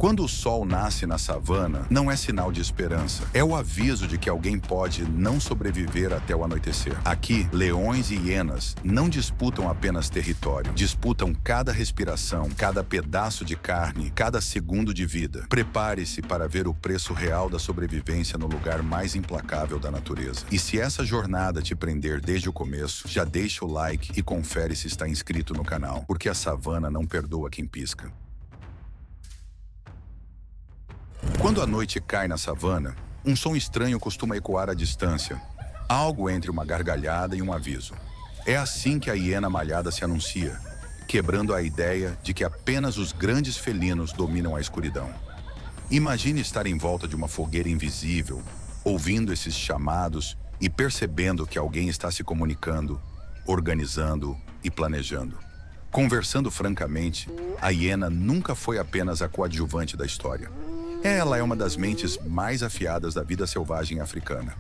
Quando o sol nasce na savana, não é sinal de esperança. É o aviso de que alguém pode não sobreviver até o anoitecer. Aqui, leões e hienas não disputam apenas território, disputam cada respiração, cada pedaço de carne, cada segundo de vida. Prepare-se para ver o preço real da sobrevivência no lugar mais implacável da natureza. E se essa jornada te prender desde o começo, já deixa o like e confere se está inscrito no canal, porque a savana não perdoa quem pisca. Quando a noite cai na savana, um som estranho costuma ecoar à distância, algo entre uma gargalhada e um aviso. É assim que a hiena malhada se anuncia, quebrando a ideia de que apenas os grandes felinos dominam a escuridão. Imagine estar em volta de uma fogueira invisível, ouvindo esses chamados e percebendo que alguém está se comunicando, organizando e planejando. Conversando francamente, a hiena nunca foi apenas a coadjuvante da história. Ela é uma das mentes mais afiadas da vida selvagem africana.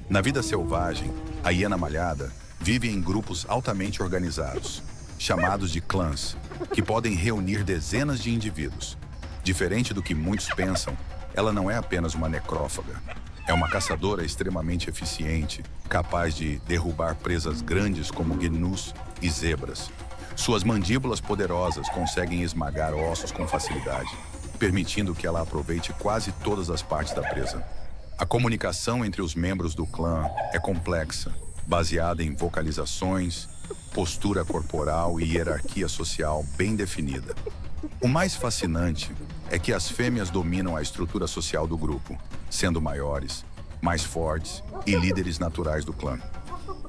Na vida selvagem, a hiena malhada vive em grupos altamente organizados, chamados de clãs, que podem reunir dezenas de indivíduos. Diferente do que muitos pensam, ela não é apenas uma necrófaga. É uma caçadora extremamente eficiente, capaz de derrubar presas grandes como gnus e zebras. Suas mandíbulas poderosas conseguem esmagar ossos com facilidade, permitindo que ela aproveite quase todas as partes da presa. A comunicação entre os membros do clã é complexa, baseada em vocalizações, postura corporal e hierarquia social bem definida. O mais fascinante é que as fêmeas dominam a estrutura social do grupo, sendo maiores, mais fortes e líderes naturais do clã.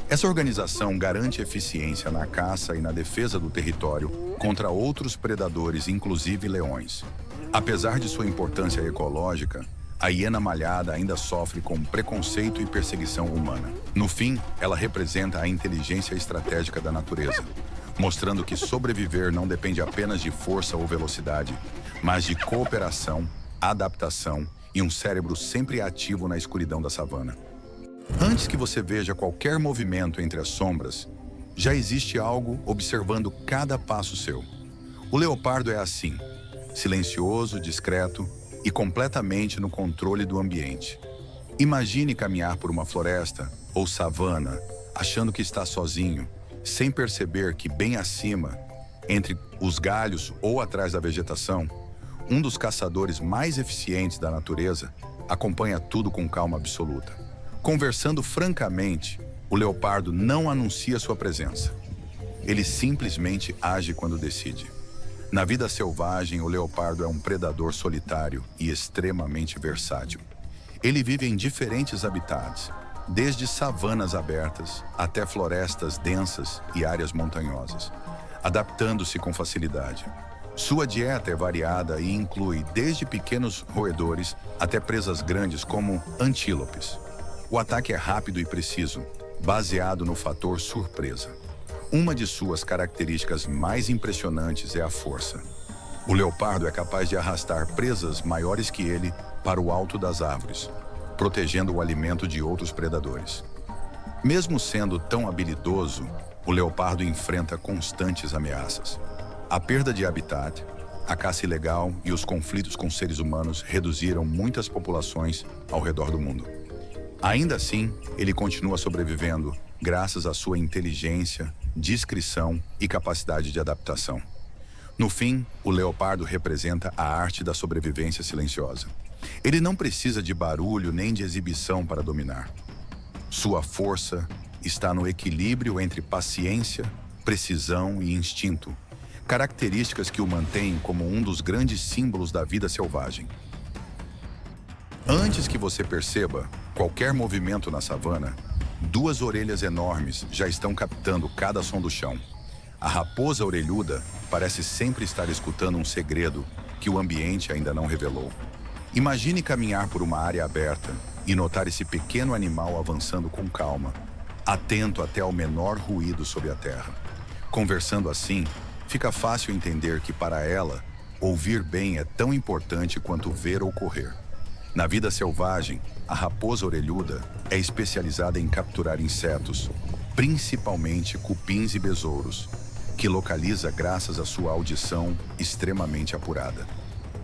Essa organização garante eficiência na caça e na defesa do território contra outros predadores, inclusive leões. Apesar de sua importância ecológica, a hiena malhada ainda sofre com preconceito e perseguição humana. No fim, ela representa a inteligência estratégica da natureza, mostrando que sobreviver não depende apenas de força ou velocidade, mas de cooperação, adaptação e um cérebro sempre ativo na escuridão da savana. Antes que você veja qualquer movimento entre as sombras, já existe algo observando cada passo seu. O leopardo é assim, silencioso, discreto e completamente no controle do ambiente. Imagine caminhar por uma floresta ou savana, achando que está sozinho, sem perceber que bem acima, entre os galhos ou atrás da vegetação, um dos caçadores mais eficientes da natureza acompanha tudo com calma absoluta. Conversando francamente, o leopardo não anuncia sua presença. Ele simplesmente age quando decide. Na vida selvagem, o leopardo é um predador solitário e extremamente versátil. Ele vive em diferentes habitats, desde savanas abertas até florestas densas e áreas montanhosas, adaptando-se com facilidade. Sua dieta é variada e inclui desde pequenos roedores até presas grandes como antílopes. O ataque é rápido e preciso, baseado no fator surpresa. Uma de suas características mais impressionantes é a força. O leopardo é capaz de arrastar presas maiores que ele para o alto das árvores, protegendo o alimento de outros predadores. Mesmo sendo tão habilidoso, o leopardo enfrenta constantes ameaças. A perda de habitat, a caça ilegal e os conflitos com seres humanos reduziram muitas populações ao redor do mundo. Ainda assim, ele continua sobrevivendo graças à sua inteligência, discrição e capacidade de adaptação. No fim, o leopardo representa a arte da sobrevivência silenciosa. Ele não precisa de barulho nem de exibição para dominar. Sua força está no equilíbrio entre paciência, precisão e instinto, características que o mantêm como um dos grandes símbolos da vida selvagem. Antes que você perceba qualquer movimento na savana, duas orelhas enormes já estão captando cada som do chão. A raposa orelhuda parece sempre estar escutando um segredo que o ambiente ainda não revelou. Imagine caminhar por uma área aberta e notar esse pequeno animal avançando com calma, atento até ao menor ruído sob a terra. Conversando assim, fica fácil entender que para ela, ouvir bem é tão importante quanto ver ou correr. Na vida selvagem, a raposa orelhuda é especializada em capturar insetos, principalmente cupins e besouros, que localiza graças à sua audição extremamente apurada.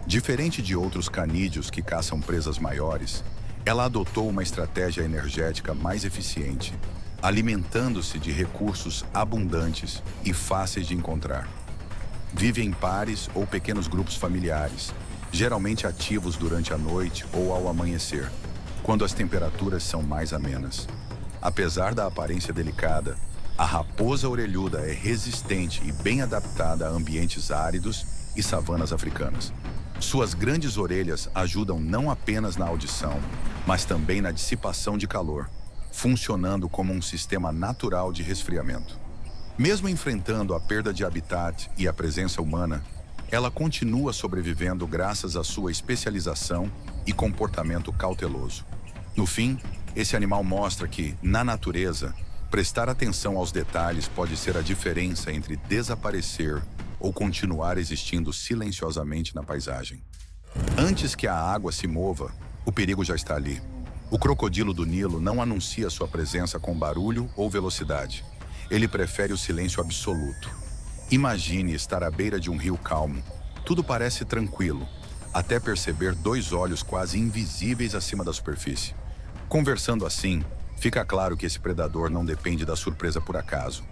Diferente de outros canídeos que caçam presas maiores, ela adotou uma estratégia energética mais eficiente, alimentando-se de recursos abundantes e fáceis de encontrar. Vive em pares ou pequenos grupos familiares, geralmente ativos durante a noite ou ao amanhecer, quando as temperaturas são mais amenas. Apesar da aparência delicada, a raposa orelhuda é resistente e bem adaptada a ambientes áridos e savanas africanas. Suas grandes orelhas ajudam não apenas na audição, mas também na dissipação de calor, funcionando como um sistema natural de resfriamento. Mesmo enfrentando a perda de habitat e a presença humana, ela continua sobrevivendo graças à sua especialização e comportamento cauteloso. No fim, esse animal mostra que, na natureza, prestar atenção aos detalhes pode ser a diferença entre desaparecer ou continuar existindo silenciosamente na paisagem. Antes que a água se mova, o perigo já está ali. O crocodilo do Nilo não anuncia sua presença com barulho ou velocidade. Ele prefere o silêncio absoluto. Imagine estar à beira de um rio calmo. Tudo parece tranquilo, até perceber dois olhos quase invisíveis acima da superfície. Conversando assim, fica claro que esse predador não depende da surpresa por acaso.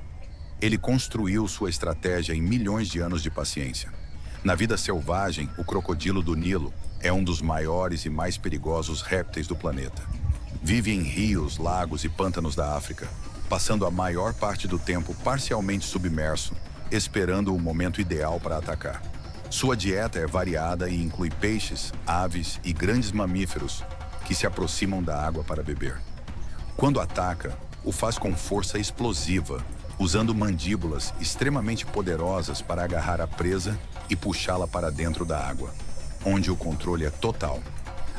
Ele construiu sua estratégia em milhões de anos de paciência. Na vida selvagem, o crocodilo do Nilo é um dos maiores e mais perigosos répteis do planeta. Vive em rios, lagos e pântanos da África, passando a maior parte do tempo parcialmente submerso, esperando o momento ideal para atacar. Sua dieta é variada e inclui peixes, aves e grandes mamíferos que se aproximam da água para beber. Quando ataca, o faz com força explosiva, usando mandíbulas extremamente poderosas para agarrar a presa e puxá-la para dentro da água, onde o controle é total.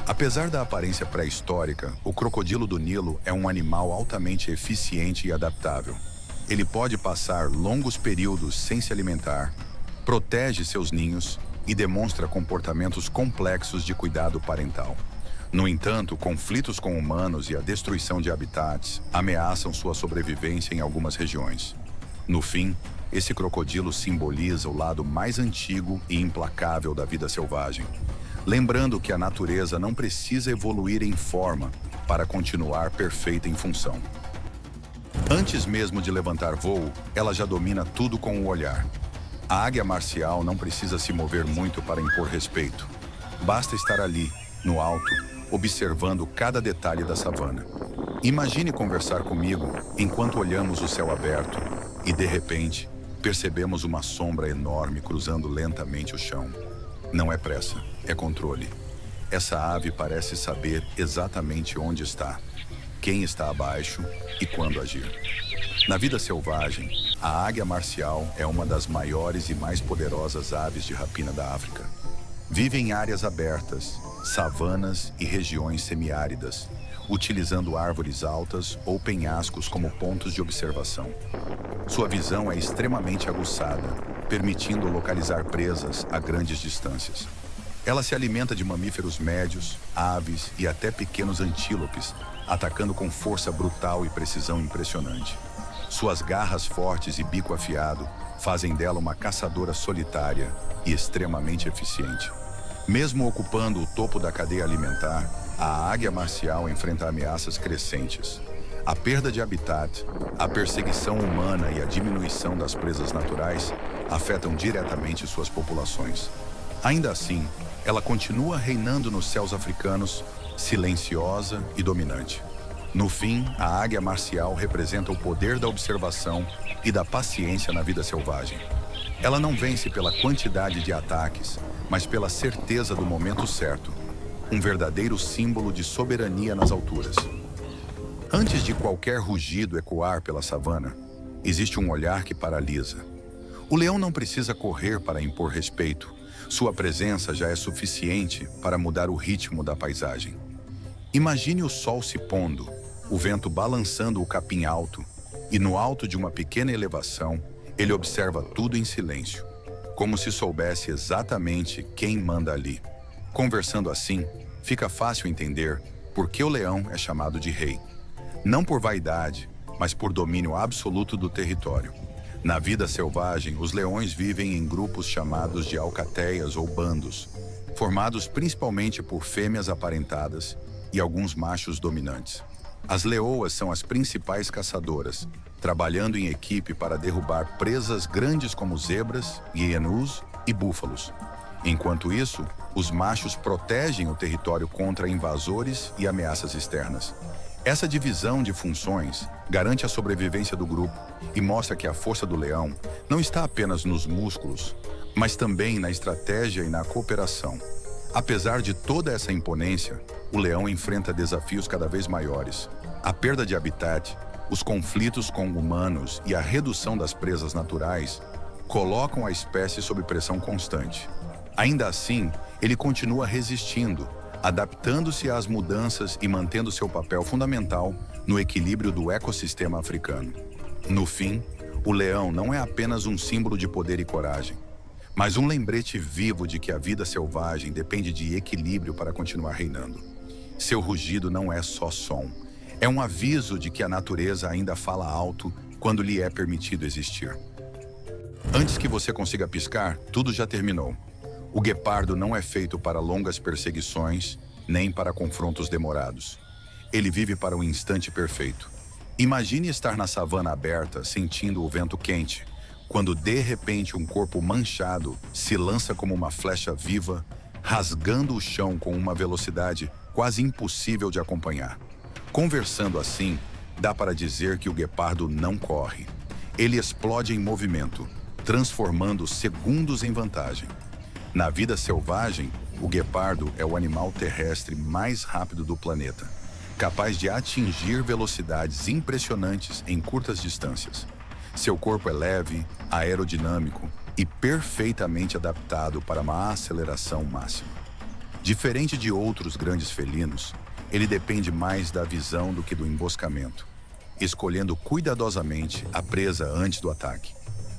Apesar da aparência pré-histórica, o crocodilo do Nilo é um animal altamente eficiente e adaptável. Ele pode passar longos períodos sem se alimentar, protege seus ninhos e demonstra comportamentos complexos de cuidado parental. No entanto, conflitos com humanos e a destruição de habitats ameaçam sua sobrevivência em algumas regiões. No fim, esse crocodilo simboliza o lado mais antigo e implacável da vida selvagem, lembrando que a natureza não precisa evoluir em forma para continuar perfeita em função. Antes mesmo de levantar voo, ela já domina tudo com o olhar. A águia marcial não precisa se mover muito para impor respeito. Basta estar ali, no alto, observando cada detalhe da savana. Imagine conversar comigo enquanto olhamos o céu aberto e, de repente, percebemos uma sombra enorme cruzando lentamente o chão. Não é pressa, é controle. Essa ave parece saber exatamente onde está, quem está abaixo e quando agir. Na vida selvagem, a águia marcial é uma das maiores e mais poderosas aves de rapina da África. Vive em áreas abertas, savanas e regiões semiáridas, utilizando árvores altas ou penhascos como pontos de observação. Sua visão é extremamente aguçada, permitindo localizar presas a grandes distâncias. Ela se alimenta de mamíferos médios, aves e até pequenos antílopes, atacando com força brutal e precisão impressionante. Suas garras fortes e bico afiado fazem dela uma caçadora solitária e extremamente eficiente. Mesmo ocupando o topo da cadeia alimentar, a águia marcial enfrenta ameaças crescentes. A perda de habitat, a perseguição humana e a diminuição das presas naturais afetam diretamente suas populações. Ainda assim, ela continua reinando nos céus africanos, silenciosa e dominante. No fim, a águia marcial representa o poder da observação e da paciência na vida selvagem. Ela não vence pela quantidade de ataques, mas pela certeza do momento certo, um verdadeiro símbolo de soberania nas alturas. Antes de qualquer rugido ecoar pela savana, existe um olhar que paralisa. O leão não precisa correr para impor respeito. Sua presença já é suficiente para mudar o ritmo da paisagem. Imagine o sol se pondo, o vento balançando o capim alto, e no alto de uma pequena elevação, ele observa tudo em silêncio, como se soubesse exatamente quem manda ali. Conversando assim, fica fácil entender por que o leão é chamado de rei. Não por vaidade, mas por domínio absoluto do território. Na vida selvagem, os leões vivem em grupos chamados de alcateias ou bandos. formados principalmente por fêmeas aparentadas e alguns machos dominantes. As leoas são as principais caçadoras, trabalhando em equipe para derrubar presas grandes como zebras, hienas e búfalos. Enquanto isso, os machos protegem o território contra invasores e ameaças externas. Essa divisão de funções garante a sobrevivência do grupo e mostra que a força do leão não está apenas nos músculos, mas também na estratégia e na cooperação. Apesar de toda essa imponência, o leão enfrenta desafios cada vez maiores. A perda de habitat, os conflitos com humanos e a redução das presas naturais colocam a espécie sob pressão constante. Ainda assim, ele continua resistindo, adaptando-se às mudanças e mantendo seu papel fundamental no equilíbrio do ecossistema africano. No fim, o leão não é apenas um símbolo de poder e coragem, mas um lembrete vivo de que a vida selvagem depende de equilíbrio para continuar reinando. Seu rugido não é só som, é um aviso de que a natureza ainda fala alto quando lhe é permitido existir. Antes que você consiga piscar, tudo já terminou. O guepardo não é feito para longas perseguições, nem para confrontos demorados. Ele vive para o instante perfeito. Imagine estar na savana aberta, sentindo o vento quente, quando de repente um corpo manchado se lança como uma flecha viva, rasgando o chão com uma velocidade quase impossível de acompanhar. Conversando assim, dá para dizer que o guepardo não corre. Ele explode em movimento, transformando segundos em vantagem. Na vida selvagem, o guepardo é o animal terrestre mais rápido do planeta, capaz de atingir velocidades impressionantes em curtas distâncias. Seu corpo é leve, aerodinâmico e perfeitamente adaptado para uma aceleração máxima. Diferente de outros grandes felinos, ele depende mais da visão do que do emboscamento, escolhendo cuidadosamente a presa antes do ataque.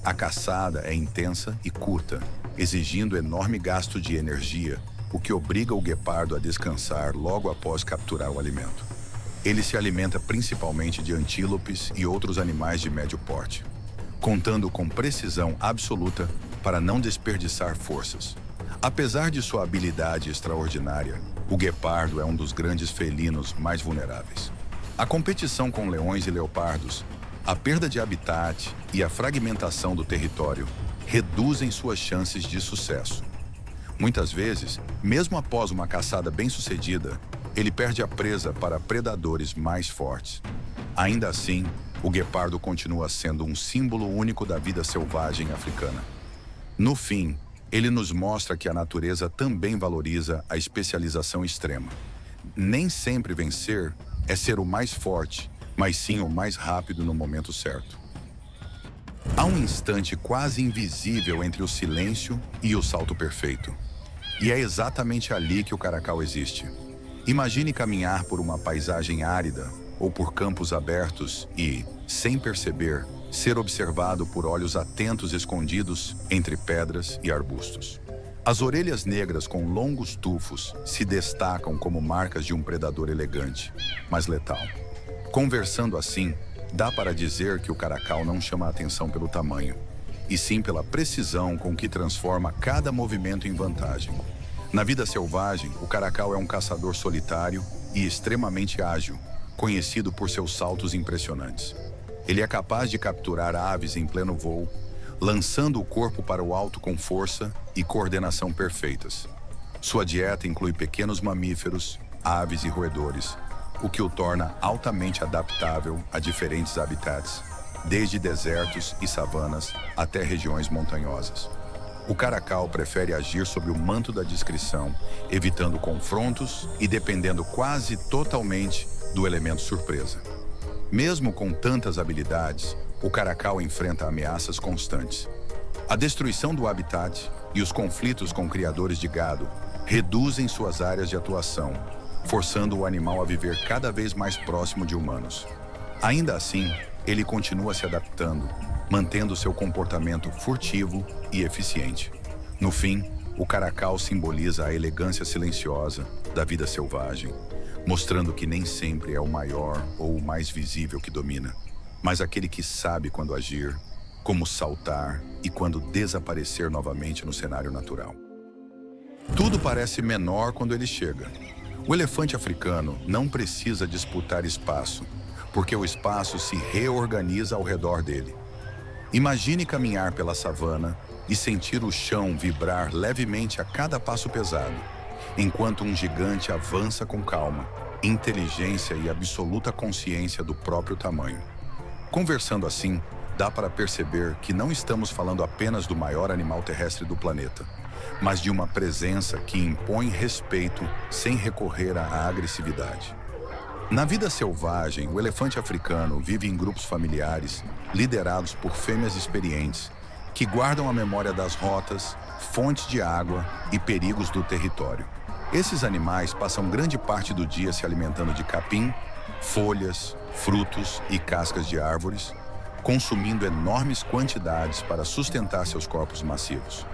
A caçada é intensa e curta, exigindo enorme gasto de energia, o que obriga o guepardo a descansar logo após capturar o alimento. Ele se alimenta principalmente de antílopes e outros animais de médio porte, contando com precisão absoluta para não desperdiçar forças. Apesar de sua habilidade extraordinária, o guepardo é um dos grandes felinos mais vulneráveis. A competição com leões e leopardos, a perda de habitat e a fragmentação do território reduzem suas chances de sucesso. Muitas vezes, mesmo após uma caçada bem-sucedida, ele perde a presa para predadores mais fortes. Ainda assim, o guepardo continua sendo um símbolo único da vida selvagem africana. No fim, ele nos mostra que a natureza também valoriza a especialização extrema. Nem sempre vencer é ser o mais forte, mas sim o mais rápido no momento certo. Há um instante quase invisível entre o silêncio e o salto perfeito. E é exatamente ali que o caracal existe. Imagine caminhar por uma paisagem árida ou por campos abertos e, sem perceber, ser observado por olhos atentos escondidos entre pedras e arbustos. As orelhas negras com longos tufos se destacam como marcas de um predador elegante, mas letal. Conversando assim, dá para dizer que o caracal não chama a atenção pelo tamanho, e sim pela precisão com que transforma cada movimento em vantagem. Na vida selvagem, o caracal é um caçador solitário e extremamente ágil, conhecido por seus saltos impressionantes. Ele é capaz de capturar aves em pleno voo, lançando o corpo para o alto com força e coordenação perfeitas. Sua dieta inclui pequenos mamíferos, aves e roedores, o que o torna altamente adaptável a diferentes habitats, desde desertos e savanas até regiões montanhosas. O caracal prefere agir sob o manto da discrição, evitando confrontos e dependendo quase totalmente do elemento surpresa. Mesmo com tantas habilidades, o caracal enfrenta ameaças constantes. A destruição do habitat e os conflitos com criadores de gado reduzem suas áreas de atuação, forçando o animal a viver cada vez mais próximo de humanos. Ainda assim, ele continua se adaptando, mantendo seu comportamento furtivo e eficiente. No fim, o caracal simboliza a elegância silenciosa da vida selvagem, mostrando que nem sempre é o maior ou o mais visível que domina, mas aquele que sabe quando agir, como saltar e quando desaparecer novamente no cenário natural. Tudo parece menor quando ele chega. O elefante africano não precisa disputar espaço, porque o espaço se reorganiza ao redor dele. Imagine caminhar pela savana e sentir o chão vibrar levemente a cada passo pesado, enquanto um gigante avança com calma, inteligência e absoluta consciência do próprio tamanho. Conversando assim, dá para perceber que não estamos falando apenas do maior animal terrestre do planeta, mas de uma presença que impõe respeito sem recorrer à agressividade. Na vida selvagem, o elefante africano vive em grupos familiares, liderados por fêmeas experientes, que guardam a memória das rotas, fontes de água e perigos do território. Esses animais passam grande parte do dia se alimentando de capim, folhas, frutos e cascas de árvores, consumindo enormes quantidades para sustentar seus corpos massivos.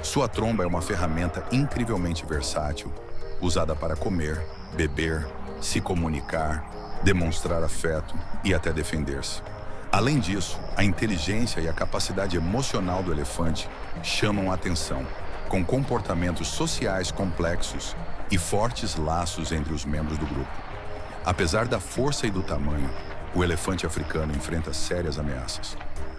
Sua tromba é uma ferramenta incrivelmente versátil, usada para comer, beber, se comunicar, demonstrar afeto e até defender-se. Além disso, a inteligência e a capacidade emocional do elefante chamam a atenção, com comportamentos sociais complexos e fortes laços entre os membros do grupo. Apesar da força e do tamanho, o elefante africano enfrenta sérias ameaças.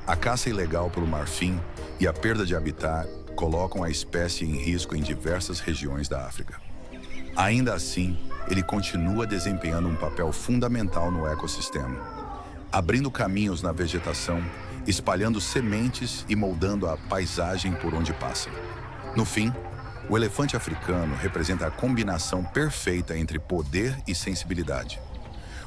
A caça ilegal pelo marfim e a perda de habitat colocam a espécie em risco em diversas regiões da África. Ainda assim, ele continua desempenhando um papel fundamental no ecossistema, abrindo caminhos na vegetação, espalhando sementes e moldando a paisagem por onde passa. No fim, o elefante africano representa a combinação perfeita entre poder e sensibilidade.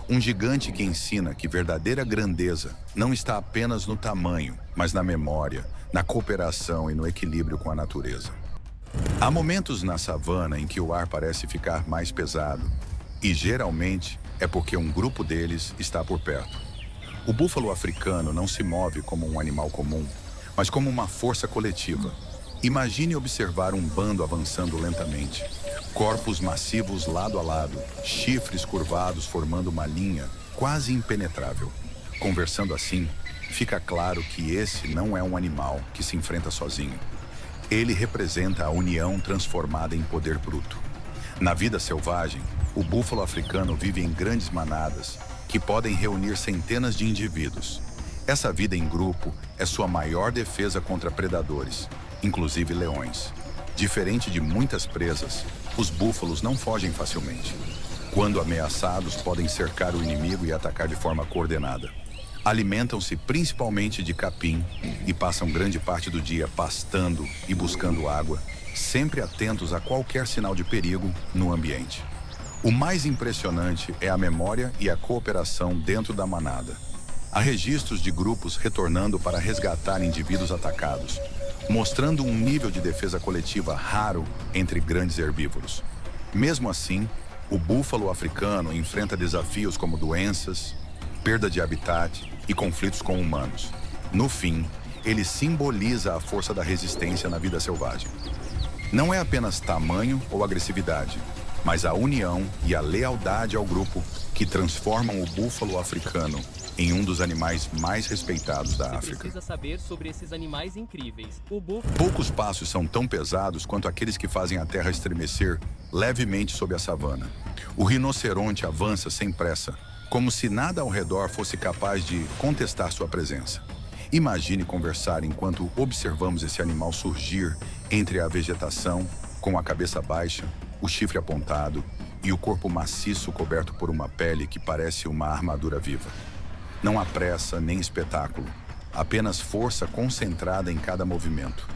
Um gigante que ensina que verdadeira grandeza não está apenas no tamanho, mas na memória, na cooperação e no equilíbrio com a natureza. Há momentos na savana em que o ar parece ficar mais pesado, e geralmente é porque um grupo deles está por perto. O búfalo africano não se move como um animal comum, mas como uma força coletiva. Imagine observar um bando avançando lentamente. Corpos massivos lado a lado, chifres curvados formando uma linha quase impenetrável. Conversando assim, fica claro que esse não é um animal que se enfrenta sozinho. Ele representa a união transformada em poder bruto. Na vida selvagem, o búfalo africano vive em grandes manadas que podem reunir centenas de indivíduos. Essa vida em grupo é sua maior defesa contra predadores, inclusive leões. Diferente de muitas presas, os búfalos não fogem facilmente. Quando ameaçados, podem cercar o inimigo e atacar de forma coordenada. Alimentam-se principalmente de capim e passam grande parte do dia pastando e buscando água, sempre atentos a qualquer sinal de perigo no ambiente. O mais impressionante é a memória e a cooperação dentro da manada. Há registros de grupos retornando para resgatar indivíduos atacados, mostrando um nível de defesa coletiva raro entre grandes herbívoros. Mesmo assim, o búfalo africano enfrenta desafios como doenças, perda de habitat e conflitos com humanos. No fim, ele simboliza a força da resistência na vida selvagem. Não é apenas tamanho ou agressividade, mas a união e a lealdade ao grupo que transformam o búfalo africano em um dos animais mais respeitados da África. Você precisa saber sobre esses animais incríveis. Poucos passos são tão pesados quanto aqueles que fazem a terra estremecer levemente sob a savana. O rinoceronte avança sem pressa, como se nada ao redor fosse capaz de contestar sua presença. Imagine conversar enquanto observamos esse animal surgir entre a vegetação, com a cabeça baixa, o chifre apontado e o corpo maciço coberto por uma pele que parece uma armadura viva. Não há pressa nem espetáculo, apenas força concentrada em cada movimento.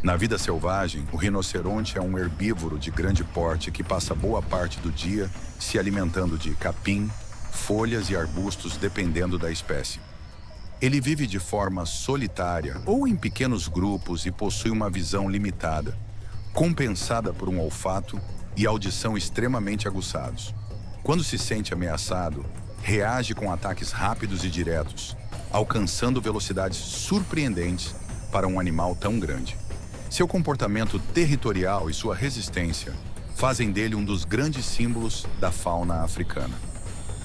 Na vida selvagem, o rinoceronte é um herbívoro de grande porte que passa boa parte do dia se alimentando de capim, folhas e arbustos dependendo da espécie. Ele vive de forma solitária ou em pequenos grupos e possui uma visão limitada, compensada por um olfato e audição extremamente aguçados. Quando se sente ameaçado, reage com ataques rápidos e diretos, alcançando velocidades surpreendentes para um animal tão grande. Seu comportamento territorial e sua resistência fazem dele um dos grandes símbolos da fauna africana.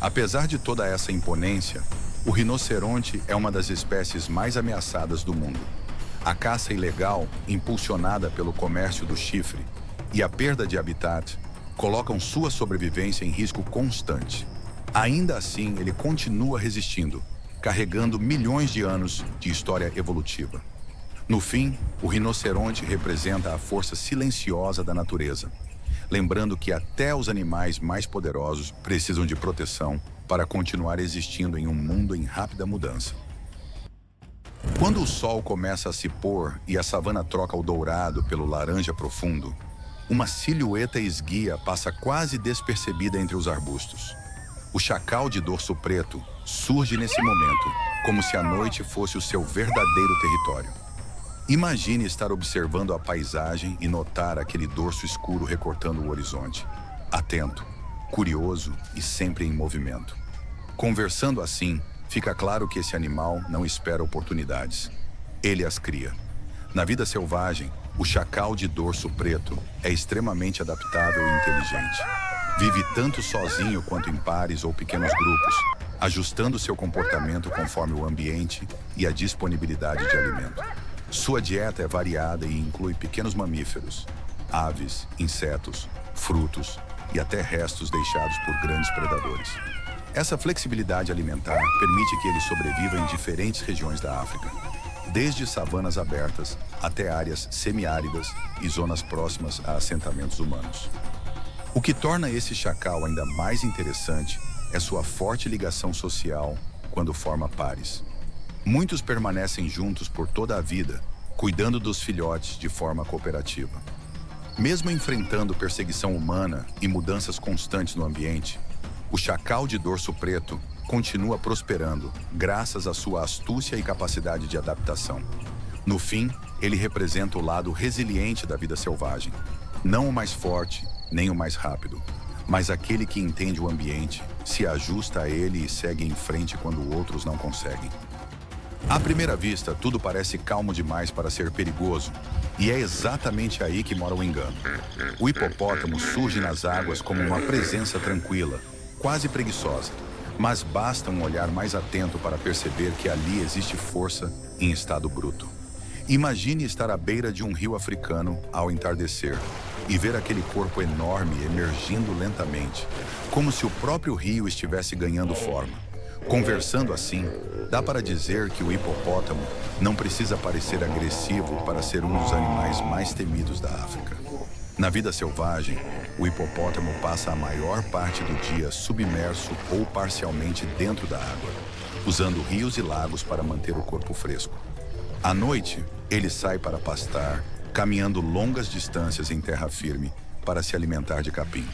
Apesar de toda essa imponência, o rinoceronte é uma das espécies mais ameaçadas do mundo. A caça ilegal, impulsionada pelo comércio do chifre, e a perda de habitat colocam sua sobrevivência em risco constante. Ainda assim, ele continua resistindo, carregando milhões de anos de história evolutiva. No fim, o rinoceronte representa a força silenciosa da natureza, lembrando que até os animais mais poderosos precisam de proteção para continuar existindo em um mundo em rápida mudança. Quando o sol começa a se pôr e a savana troca o dourado pelo laranja profundo, uma silhueta esguia passa quase despercebida entre os arbustos. O chacal de dorso preto surge nesse momento, como se a noite fosse o seu verdadeiro território. Imagine estar observando a paisagem e notar aquele dorso escuro recortando o horizonte, atento, curioso e sempre em movimento. Conversando assim, fica claro que esse animal não espera oportunidades. Ele as cria. Na vida selvagem, o chacal de dorso preto é extremamente adaptável e inteligente. Vive tanto sozinho quanto em pares ou pequenos grupos, ajustando seu comportamento conforme o ambiente e a disponibilidade de alimento. Sua dieta é variada e inclui pequenos mamíferos, aves, insetos, frutos e até restos deixados por grandes predadores. Essa flexibilidade alimentar permite que ele sobreviva em diferentes regiões da África, desde savanas abertas até áreas semiáridas e zonas próximas a assentamentos humanos. O que torna esse chacal ainda mais interessante é sua forte ligação social quando forma pares. Muitos permanecem juntos por toda a vida, cuidando dos filhotes de forma cooperativa. Mesmo enfrentando perseguição humana e mudanças constantes no ambiente, o chacal de dorso preto continua prosperando graças à sua astúcia e capacidade de adaptação. No fim, ele representa o lado resiliente da vida selvagem, não o mais forte nem o mais rápido, mas aquele que entende o ambiente, se ajusta a ele e segue em frente quando outros não conseguem. À primeira vista, tudo parece calmo demais para ser perigoso, e é exatamente aí que mora o engano. O hipopótamo surge nas águas como uma presença tranquila, quase preguiçosa, mas basta um olhar mais atento para perceber que ali existe força em estado bruto. Imagine estar à beira de um rio africano ao entardecer e ver aquele corpo enorme emergindo lentamente, como se o próprio rio estivesse ganhando forma. Conversando assim, dá para dizer que o hipopótamo não precisa parecer agressivo para ser um dos animais mais temidos da África. Na vida selvagem, o hipopótamo passa a maior parte do dia submerso ou parcialmente dentro da água, usando rios e lagos para manter o corpo fresco. À noite, ele sai para pastar, caminhando longas distâncias em terra firme para se alimentar de capim.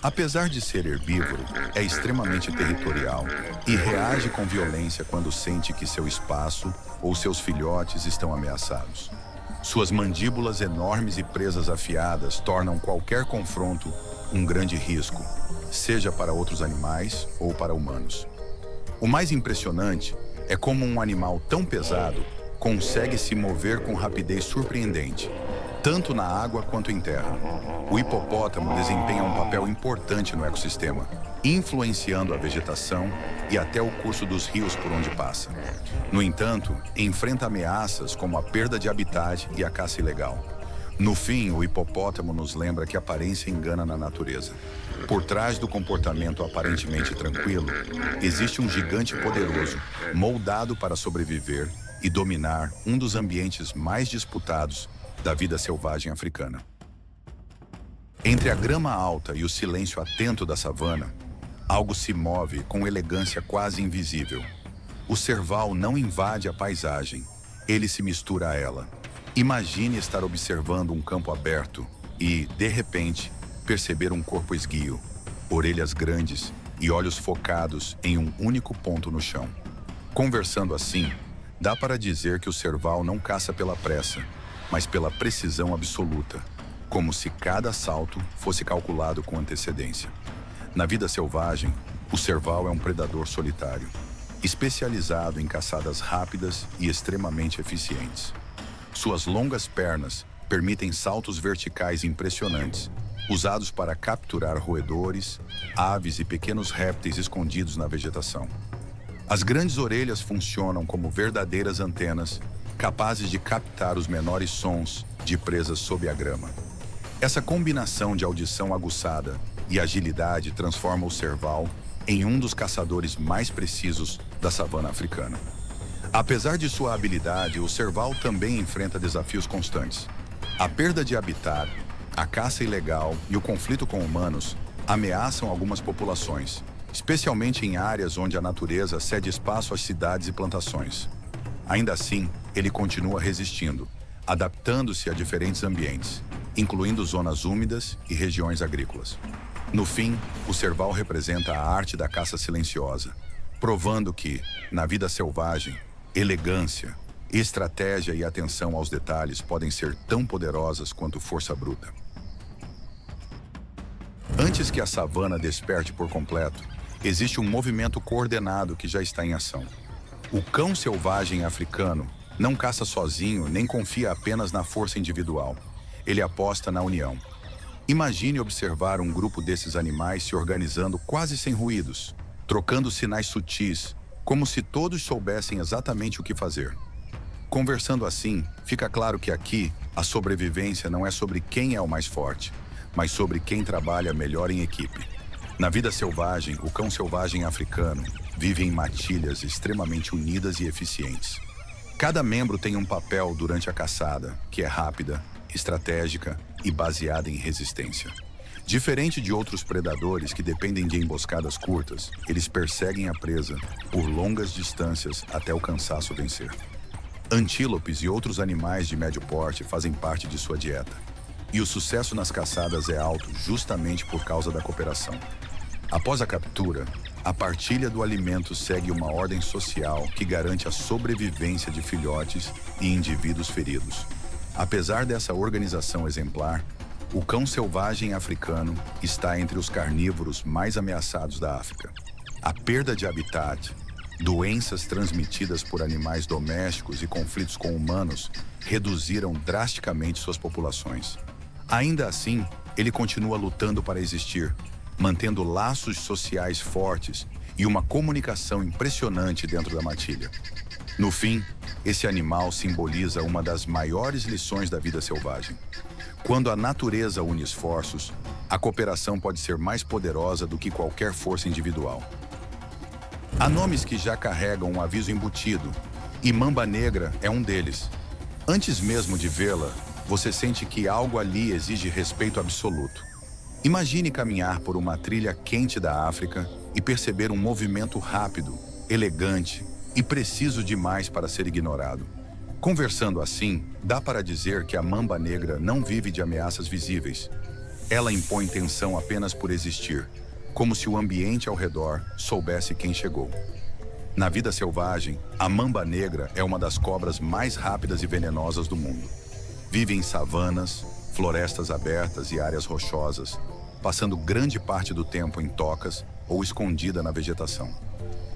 Apesar de ser herbívoro, é extremamente territorial e reage com violência quando sente que seu espaço ou seus filhotes estão ameaçados. Suas mandíbulas enormes e presas afiadas tornam qualquer confronto um grande risco, seja para outros animais ou para humanos. O mais impressionante é como um animal tão pesado consegue se mover com rapidez surpreendente, tanto na água quanto em terra. O hipopótamo desempenha um papel importante no ecossistema, influenciando a vegetação e até o curso dos rios por onde passa. No entanto, enfrenta ameaças como a perda de habitat e a caça ilegal. No fim, o hipopótamo nos lembra que a aparência engana na natureza. Por trás do comportamento aparentemente tranquilo, existe um gigante poderoso, moldado para sobreviver e dominar um dos ambientes mais disputados da vida selvagem africana. Entre a grama alta e o silêncio atento da savana, algo se move com elegância quase invisível. O serval não invade a paisagem, ele se mistura a ela. Imagine estar observando um campo aberto e, de repente, perceber um corpo esguio, orelhas grandes e olhos focados em um único ponto no chão. Conversando assim, dá para dizer que o serval não caça pela pressa, mas pela precisão absoluta, como se cada salto fosse calculado com antecedência. Na vida selvagem, o serval é um predador solitário, especializado em caçadas rápidas e extremamente eficientes. Suas longas pernas permitem saltos verticais impressionantes, usados para capturar roedores, aves e pequenos répteis escondidos na vegetação. As grandes orelhas funcionam como verdadeiras antenas, capazes de captar os menores sons de presas sob a grama. Essa combinação de audição aguçada e agilidade transforma o serval em um dos caçadores mais precisos da savana africana. Apesar de sua habilidade, o serval também enfrenta desafios constantes. A perda de habitat, a caça ilegal e o conflito com humanos ameaçam algumas populações, especialmente em áreas onde a natureza cede espaço às cidades e plantações. Ainda assim, ele continua resistindo, adaptando-se a diferentes ambientes, incluindo zonas úmidas e regiões agrícolas. No fim, o serval representa a arte da caça silenciosa, provando que, na vida selvagem, elegância, estratégia e atenção aos detalhes podem ser tão poderosas quanto força bruta. Antes que a savana desperte por completo, existe um movimento coordenado que já está em ação. O cão selvagem africano não caça sozinho nem confia apenas na força individual. Ele aposta na união. Imagine observar um grupo desses animais se organizando quase sem ruídos, trocando sinais sutis, como se todos soubessem exatamente o que fazer. Conversando assim, fica claro que aqui a sobrevivência não é sobre quem é o mais forte, mas sobre quem trabalha melhor em equipe. Na vida selvagem, o cão selvagem africano vive em matilhas extremamente unidas e eficientes. Cada membro tem um papel durante a caçada, que é rápida, estratégica e baseada em resistência. Diferente de outros predadores que dependem de emboscadas curtas, eles perseguem a presa por longas distâncias até o cansaço vencer. Antílopes e outros animais de médio porte fazem parte de sua dieta. E o sucesso nas caçadas é alto justamente por causa da cooperação. Após a captura, a partilha do alimento segue uma ordem social que garante a sobrevivência de filhotes e indivíduos feridos. Apesar dessa organização exemplar, o cão selvagem africano está entre os carnívoros mais ameaçados da África. A perda de habitat, doenças transmitidas por animais domésticos e conflitos com humanos reduziram drasticamente suas populações. Ainda assim, ele continua lutando para existir, mantendo laços sociais fortes e uma comunicação impressionante dentro da matilha. No fim, esse animal simboliza uma das maiores lições da vida selvagem. Quando a natureza une esforços, a cooperação pode ser mais poderosa do que qualquer força individual. Há nomes que já carregam um aviso embutido, e Mamba Negra é um deles. Antes mesmo de vê-la, você sente que algo ali exige respeito absoluto. Imagine caminhar por uma trilha quente da África e perceber um movimento rápido, elegante e preciso demais para ser ignorado. Conversando assim, dá para dizer que a Mamba Negra não vive de ameaças visíveis. Ela impõe tensão apenas por existir, como se o ambiente ao redor soubesse quem chegou. Na vida selvagem, a Mamba Negra é uma das cobras mais rápidas e venenosas do mundo. Vive em savanas, florestas abertas e áreas rochosas, passando grande parte do tempo em tocas ou escondida na vegetação.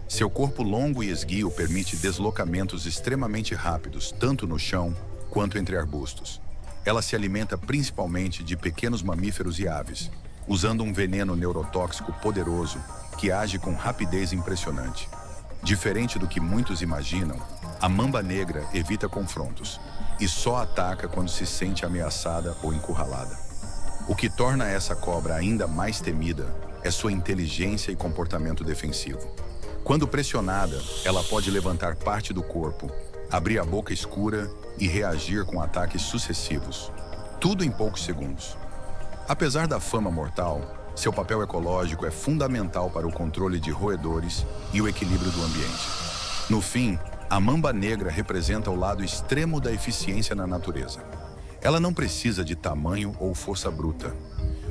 Seu corpo longo e esguio permite deslocamentos extremamente rápidos, tanto no chão quanto entre arbustos. Ela se alimenta principalmente de pequenos mamíferos e aves, usando um veneno neurotóxico poderoso que age com rapidez impressionante. Diferente do que muitos imaginam, a Mamba Negra evita confrontos e só ataca quando se sente ameaçada ou encurralada. O que torna essa cobra ainda mais temida é sua inteligência e comportamento defensivo. Quando pressionada, ela pode levantar parte do corpo, abrir a boca escura e reagir com ataques sucessivos. Tudo em poucos segundos. Apesar da fama mortal, seu papel ecológico é fundamental para o controle de roedores e o equilíbrio do ambiente. No fim, a Mamba Negra representa o lado extremo da eficiência na natureza. Ela não precisa de tamanho ou força bruta.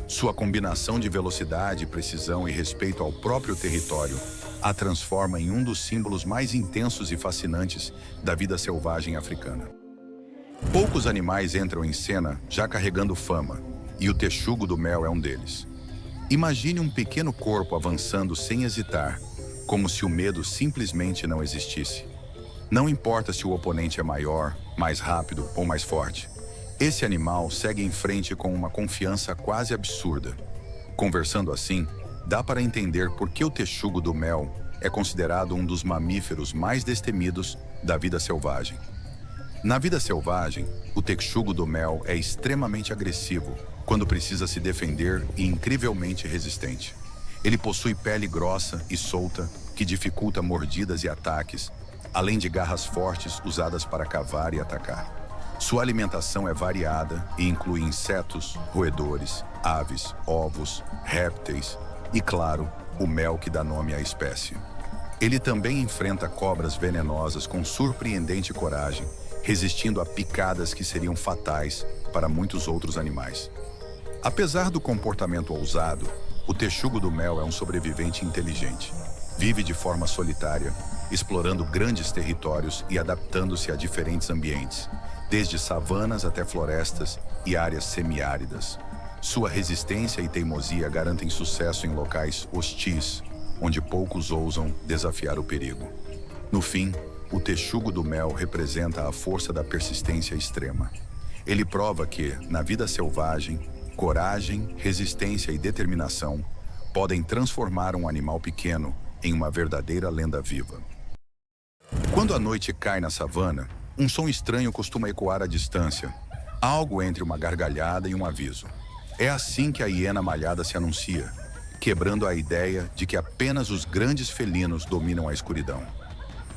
Sua combinação de velocidade, precisão e respeito ao próprio território a transforma em um dos símbolos mais intensos e fascinantes da vida selvagem africana. Poucos animais entram em cena já carregando fama, e o texugo do mel é um deles. Imagine um pequeno corpo avançando sem hesitar, como se o medo simplesmente não existisse. Não importa se o oponente é maior, mais rápido ou mais forte. Esse animal segue em frente com uma confiança quase absurda. Conversando assim, dá para entender por que o texugo do mel é considerado um dos mamíferos mais destemidos da vida selvagem. Na vida selvagem, o texugo do mel é extremamente agressivo quando precisa se defender e incrivelmente resistente. Ele possui pele grossa e solta, que dificulta mordidas e ataques, além de garras fortes usadas para cavar e atacar. Sua alimentação é variada e inclui insetos, roedores, aves, ovos, répteis e, claro, o mel que dá nome à espécie. Ele também enfrenta cobras venenosas com surpreendente coragem, resistindo a picadas que seriam fatais para muitos outros animais. Apesar do comportamento ousado, o texugo do mel é um sobrevivente inteligente. Vive de forma solitária, explorando grandes territórios e adaptando-se a diferentes ambientes, desde savanas até florestas e áreas semiáridas. Sua resistência e teimosia garantem sucesso em locais hostis, onde poucos ousam desafiar o perigo. No fim, o texugo do mel representa a força da persistência extrema. Ele prova que, na vida selvagem, coragem, resistência e determinação podem transformar um animal pequeno em uma verdadeira lenda viva. Quando a noite cai na savana, um som estranho costuma ecoar à distância, algo entre uma gargalhada e um aviso. É assim que a hiena malhada se anuncia, quebrando a ideia de que apenas os grandes felinos dominam a escuridão.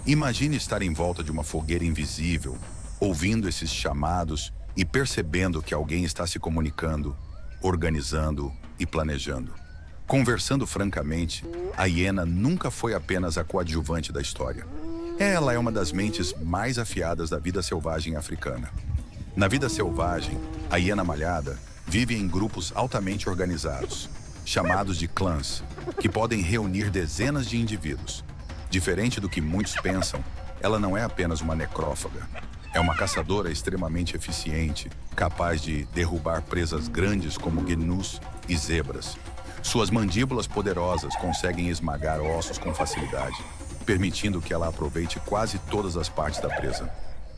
Imagine estar em volta de uma fogueira invisível, ouvindo esses chamados e percebendo que alguém está se comunicando, organizando e planejando. Conversando francamente, a hiena nunca foi apenas a coadjuvante da história. Ela é uma das mentes mais afiadas da vida selvagem africana. Na vida selvagem, a hiena malhada vive em grupos altamente organizados, chamados de clãs, que podem reunir dezenas de indivíduos. Diferente do que muitos pensam, ela não é apenas uma necrófaga. É uma caçadora extremamente eficiente, capaz de derrubar presas grandes como gnus e zebras. Suas mandíbulas poderosas conseguem esmagar ossos com facilidade, permitindo que ela aproveite quase todas as partes da presa.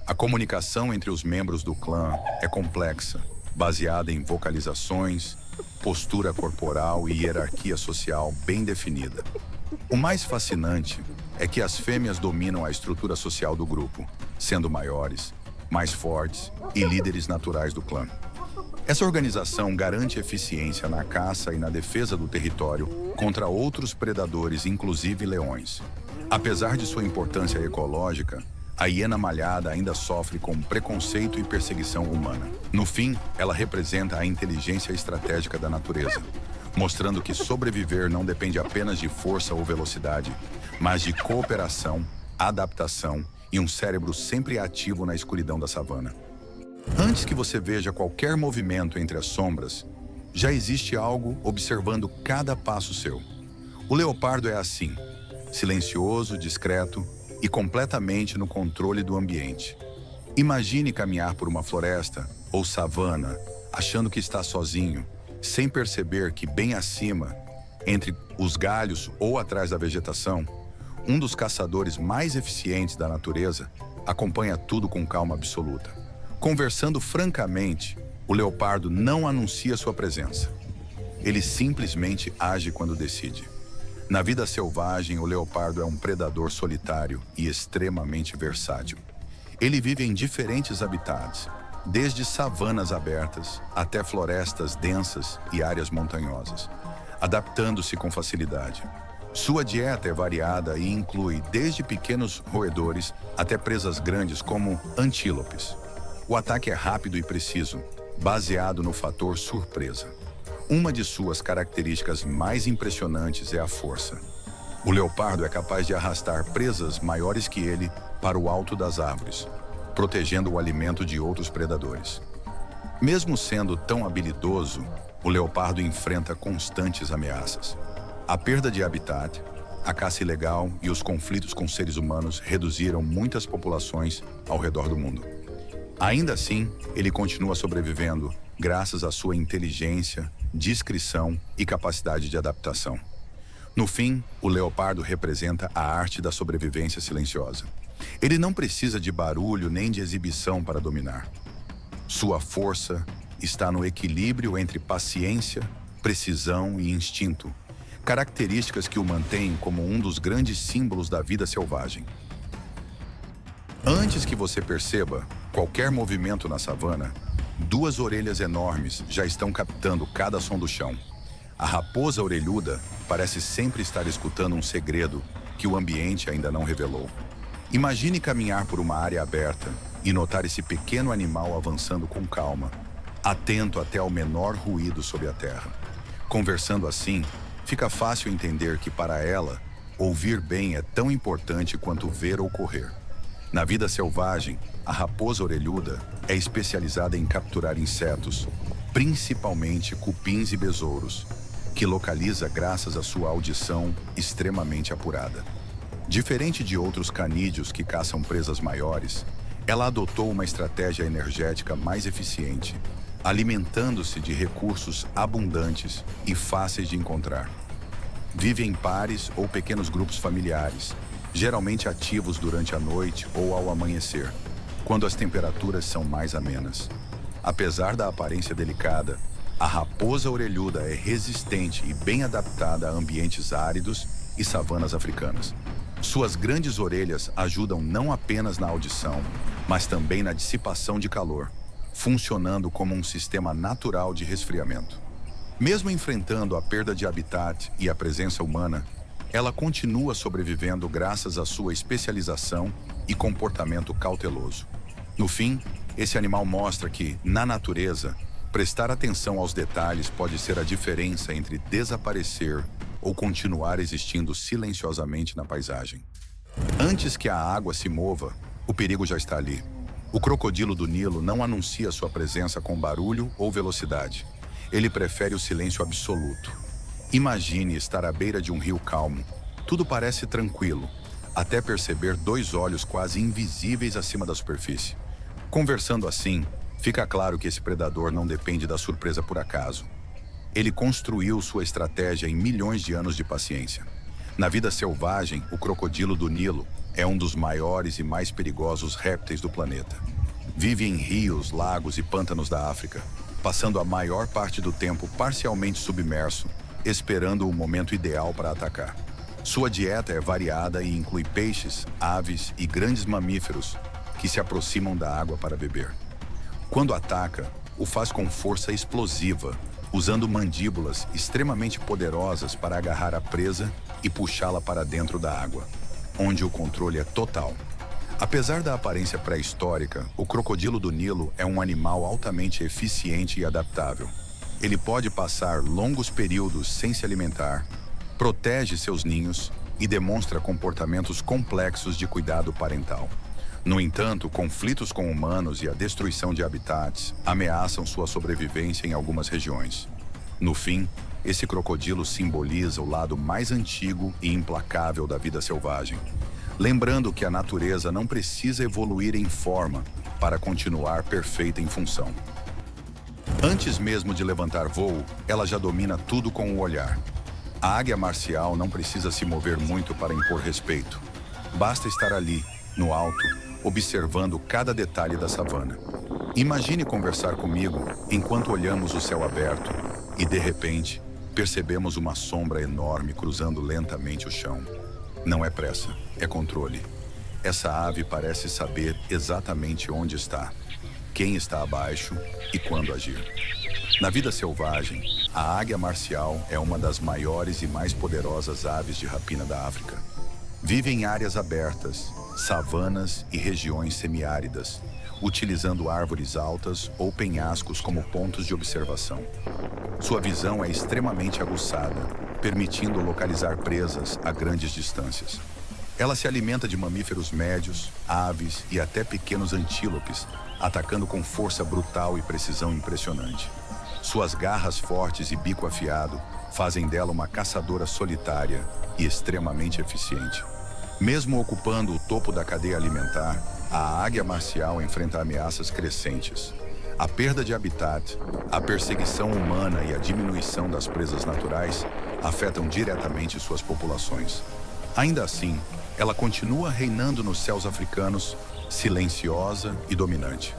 A comunicação entre os membros do clã é complexa, baseada em vocalizações, postura corporal e hierarquia social bem definida. O mais fascinante é que as fêmeas dominam a estrutura social do grupo, sendo maiores, mais fortes e líderes naturais do clã. Essa organização garante eficiência na caça e na defesa do território contra outros predadores, inclusive leões. Apesar de sua importância ecológica, a hiena malhada ainda sofre com preconceito e perseguição humana. No fim, ela representa a inteligência estratégica da natureza, mostrando que sobreviver não depende apenas de força ou velocidade, mas de cooperação, adaptação e um cérebro sempre ativo na escuridão da savana. Antes que você veja qualquer movimento entre as sombras, já existe algo observando cada passo seu. O leopardo é assim, silencioso, discreto e completamente no controle do ambiente. Imagine caminhar por uma floresta ou savana, achando que está sozinho, sem perceber que bem acima, entre os galhos ou atrás da vegetação, um dos caçadores mais eficientes da natureza acompanha tudo com calma absoluta. Conversando francamente, o leopardo não anuncia sua presença. Ele simplesmente age quando decide. Na vida selvagem, o leopardo é um predador solitário e extremamente versátil. Ele vive em diferentes habitats, desde savanas abertas até florestas densas e áreas montanhosas, adaptando-se com facilidade. Sua dieta é variada e inclui desde pequenos roedores até presas grandes como antílopes. O ataque é rápido e preciso, baseado no fator surpresa. Uma de suas características mais impressionantes é a força. O leopardo é capaz de arrastar presas maiores que ele para o alto das árvores, protegendo o alimento de outros predadores. Mesmo sendo tão habilidoso, o leopardo enfrenta constantes ameaças. A perda de habitat, a caça ilegal e os conflitos com seres humanos reduziram muitas populações ao redor do mundo. Ainda assim, ele continua sobrevivendo graças à sua inteligência, discrição e capacidade de adaptação. No fim, o leopardo representa a arte da sobrevivência silenciosa. Ele não precisa de barulho nem de exibição para dominar. Sua força está no equilíbrio entre paciência, precisão e instinto, características que o mantêm como um dos grandes símbolos da vida selvagem. Antes que você perceba qualquer movimento na savana, Duas orelhas enormes já estão captando cada som do chão. A raposa orelhuda parece sempre estar escutando um segredo que o ambiente ainda não revelou. Imagine caminhar por uma área aberta e notar esse pequeno animal avançando com calma, atento até ao menor ruído sob a terra. Conversando assim, fica fácil entender que para ela, ouvir bem é tão importante quanto ver ou correr. Na vida selvagem, a raposa orelhuda é especializada em capturar insetos, principalmente cupins e besouros, que localiza graças à sua audição extremamente apurada. Diferente de outros canídeos que caçam presas maiores, ela adotou uma estratégia energética mais eficiente, alimentando-se de recursos abundantes e fáceis de encontrar. Vive em pares ou pequenos grupos familiares, geralmente ativos durante a noite ou ao amanhecer, quando as temperaturas são mais amenas. Apesar da aparência delicada, a raposa orelhuda é resistente e bem adaptada a ambientes áridos e savanas africanas. Suas grandes orelhas ajudam não apenas na audição, mas também na dissipação de calor, funcionando como um sistema natural de resfriamento. Mesmo enfrentando a perda de habitat e a presença humana, ela continua sobrevivendo graças à sua especialização e comportamento cauteloso. No fim, esse animal mostra que, na natureza, prestar atenção aos detalhes pode ser a diferença entre desaparecer ou continuar existindo silenciosamente na paisagem. Antes que a água se mova, o perigo já está ali. O crocodilo do Nilo não anuncia sua presença com barulho ou velocidade. Ele prefere o silêncio absoluto. Imagine estar à beira de um rio calmo. Tudo parece tranquilo, até perceber dois olhos quase invisíveis acima da superfície. Conversando assim, fica claro que esse predador não depende da surpresa por acaso. Ele construiu sua estratégia em milhões de anos de paciência. Na vida selvagem, o crocodilo do Nilo é um dos maiores e mais perigosos répteis do planeta. Vive em rios, lagos e pântanos da África, passando a maior parte do tempo parcialmente submerso, esperando o momento ideal para atacar. Sua dieta é variada e inclui peixes, aves e grandes mamíferos que se aproximam da água para beber. Quando ataca, o faz com força explosiva, usando mandíbulas extremamente poderosas para agarrar a presa e puxá-la para dentro da água, onde o controle é total. Apesar da aparência pré-histórica, o crocodilo do Nilo é um animal altamente eficiente e adaptável. Ele pode passar longos períodos sem se alimentar, protege seus ninhos e demonstra comportamentos complexos de cuidado parental. No entanto, conflitos com humanos e a destruição de habitats ameaçam sua sobrevivência em algumas regiões. No fim, esse crocodilo simboliza o lado mais antigo e implacável da vida selvagem, lembrando que a natureza não precisa evoluir em forma para continuar perfeita em função. Antes mesmo de levantar voo, ela já domina tudo com o olhar. A águia marcial não precisa se mover muito para impor respeito. Basta estar ali, no alto, observando cada detalhe da savana. Imagine conversar comigo enquanto olhamos o céu aberto e, de repente, percebemos uma sombra enorme cruzando lentamente o chão. Não é pressa, é controle. Essa ave parece saber exatamente onde está, quem está abaixo e quando agir. Na vida selvagem, a águia marcial é uma das maiores e mais poderosas aves de rapina da África. Vive em áreas abertas, savanas e regiões semiáridas, utilizando árvores altas ou penhascos como pontos de observação. Sua visão é extremamente aguçada, permitindo localizar presas a grandes distâncias. Ela se alimenta de mamíferos médios, aves e até pequenos antílopes, atacando com força brutal e precisão impressionante. Suas garras fortes e bico afiado fazem dela uma caçadora solitária e extremamente eficiente. Mesmo ocupando o topo da cadeia alimentar, a águia marcial enfrenta ameaças crescentes. A perda de habitat, a perseguição humana e a diminuição das presas naturais afetam diretamente suas populações. Ainda assim, ela continua reinando nos céus africanos, silenciosa e dominante.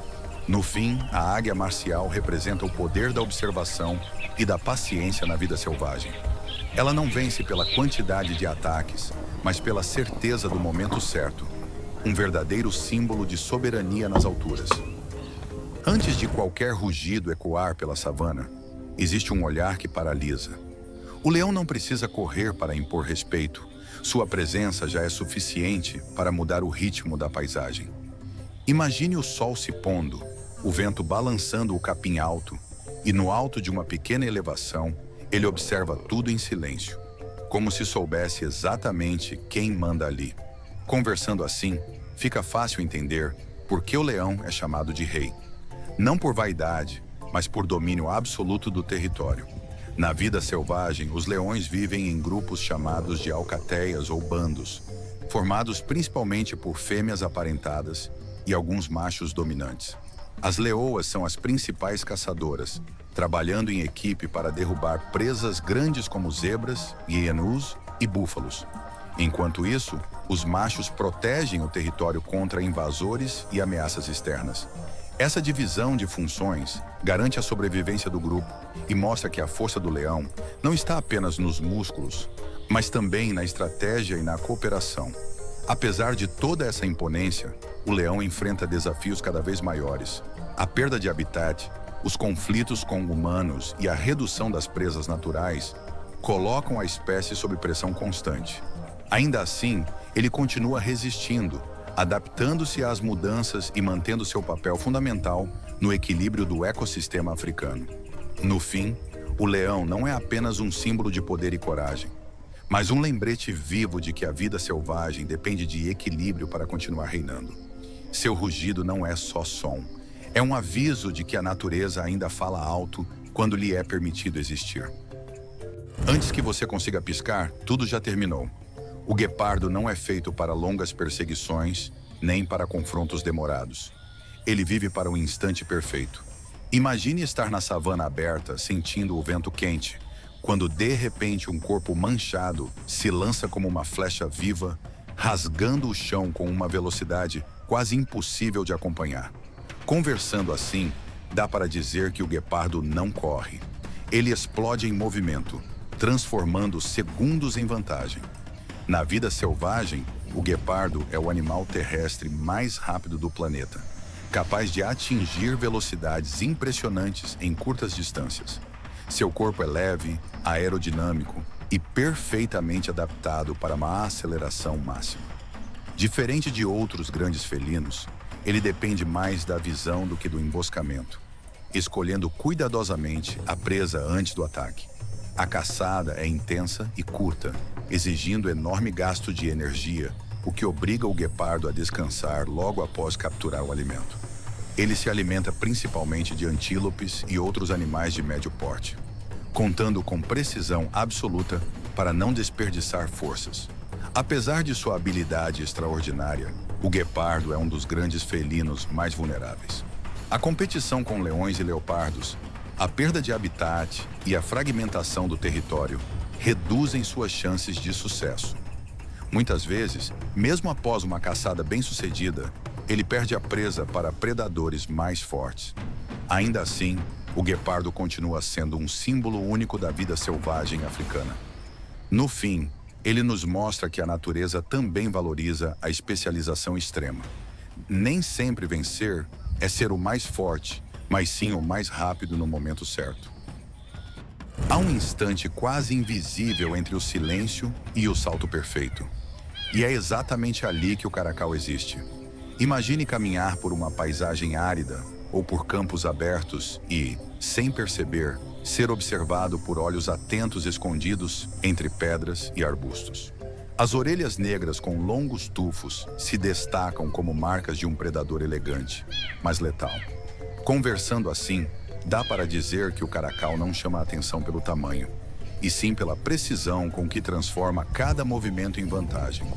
No fim, a águia marcial representa o poder da observação e da paciência na vida selvagem. Ela não vence pela quantidade de ataques, mas pela certeza do momento certo. Um verdadeiro símbolo de soberania nas alturas. Antes de qualquer rugido ecoar pela savana, existe um olhar que paralisa. O leão não precisa correr para impor respeito. Sua presença já é suficiente para mudar o ritmo da paisagem. Imagine o sol se pondo, o vento balançando o capim alto, e no alto de uma pequena elevação, ele observa tudo em silêncio, como se soubesse exatamente quem manda ali. Conversando assim, fica fácil entender por que o leão é chamado de rei. Não por vaidade, mas por domínio absoluto do território. Na vida selvagem, os leões vivem em grupos chamados de alcateias ou bandos, formados principalmente por fêmeas aparentadas e alguns machos dominantes. As leoas são as principais caçadoras, trabalhando em equipe para derrubar presas grandes como zebras, hienas e búfalos. Enquanto isso, os machos protegem o território contra invasores e ameaças externas. Essa divisão de funções garante a sobrevivência do grupo e mostra que a força do leão não está apenas nos músculos, mas também na estratégia e na cooperação. Apesar de toda essa imponência, o leão enfrenta desafios cada vez maiores. A perda de habitat, os conflitos com humanos e a redução das presas naturais colocam a espécie sob pressão constante. Ainda assim, ele continua resistindo, adaptando-se às mudanças e mantendo seu papel fundamental no equilíbrio do ecossistema africano. No fim, o leão não é apenas um símbolo de poder e coragem, mas um lembrete vivo de que a vida selvagem depende de equilíbrio para continuar reinando. Seu rugido não é só som, é um aviso de que a natureza ainda fala alto quando lhe é permitido existir. Antes que você consiga piscar, tudo já terminou. O guepardo não é feito para longas perseguições, nem para confrontos demorados. Ele vive para o instante perfeito. Imagine estar na savana aberta, sentindo o vento quente, quando de repente um corpo manchado se lança como uma flecha viva, rasgando o chão com uma velocidade quase impossível de acompanhar. Conversando assim, dá para dizer que o guepardo não corre. Ele explode em movimento, transformando segundos em vantagem. Na vida selvagem, o guepardo é o animal terrestre mais rápido do planeta, capaz de atingir velocidades impressionantes em curtas distâncias. Seu corpo é leve, aerodinâmico e perfeitamente adaptado para uma aceleração máxima. Diferente de outros grandes felinos, ele depende mais da visão do que do emboscamento, escolhendo cuidadosamente a presa antes do ataque. A caçada é intensa e curta, exigindo enorme gasto de energia, o que obriga o guepardo a descansar logo após capturar o alimento. Ele se alimenta principalmente de antílopes e outros animais de médio porte, contando com precisão absoluta para não desperdiçar forças. Apesar de sua habilidade extraordinária, o guepardo é um dos grandes felinos mais vulneráveis. A competição com leões e leopardos, a perda de habitat e a fragmentação do território reduzem suas chances de sucesso. Muitas vezes, mesmo após uma caçada bem-sucedida, ele perde a presa para predadores mais fortes. Ainda assim, o guepardo continua sendo um símbolo único da vida selvagem africana. No fim, ele nos mostra que a natureza também valoriza a especialização extrema. Nem sempre vencer é ser o mais forte, mas sim o mais rápido no momento certo. Há um instante quase invisível entre o silêncio e o salto perfeito. E é exatamente ali que o caracal existe. Imagine caminhar por uma paisagem árida ou por campos abertos e, sem perceber, ser observado por olhos atentos escondidos entre pedras e arbustos. As orelhas negras com longos tufos se destacam como marcas de um predador elegante, mas letal. Conversando assim, dá para dizer que o caracal não chama a atenção pelo tamanho, e sim pela precisão com que transforma cada movimento em vantagem.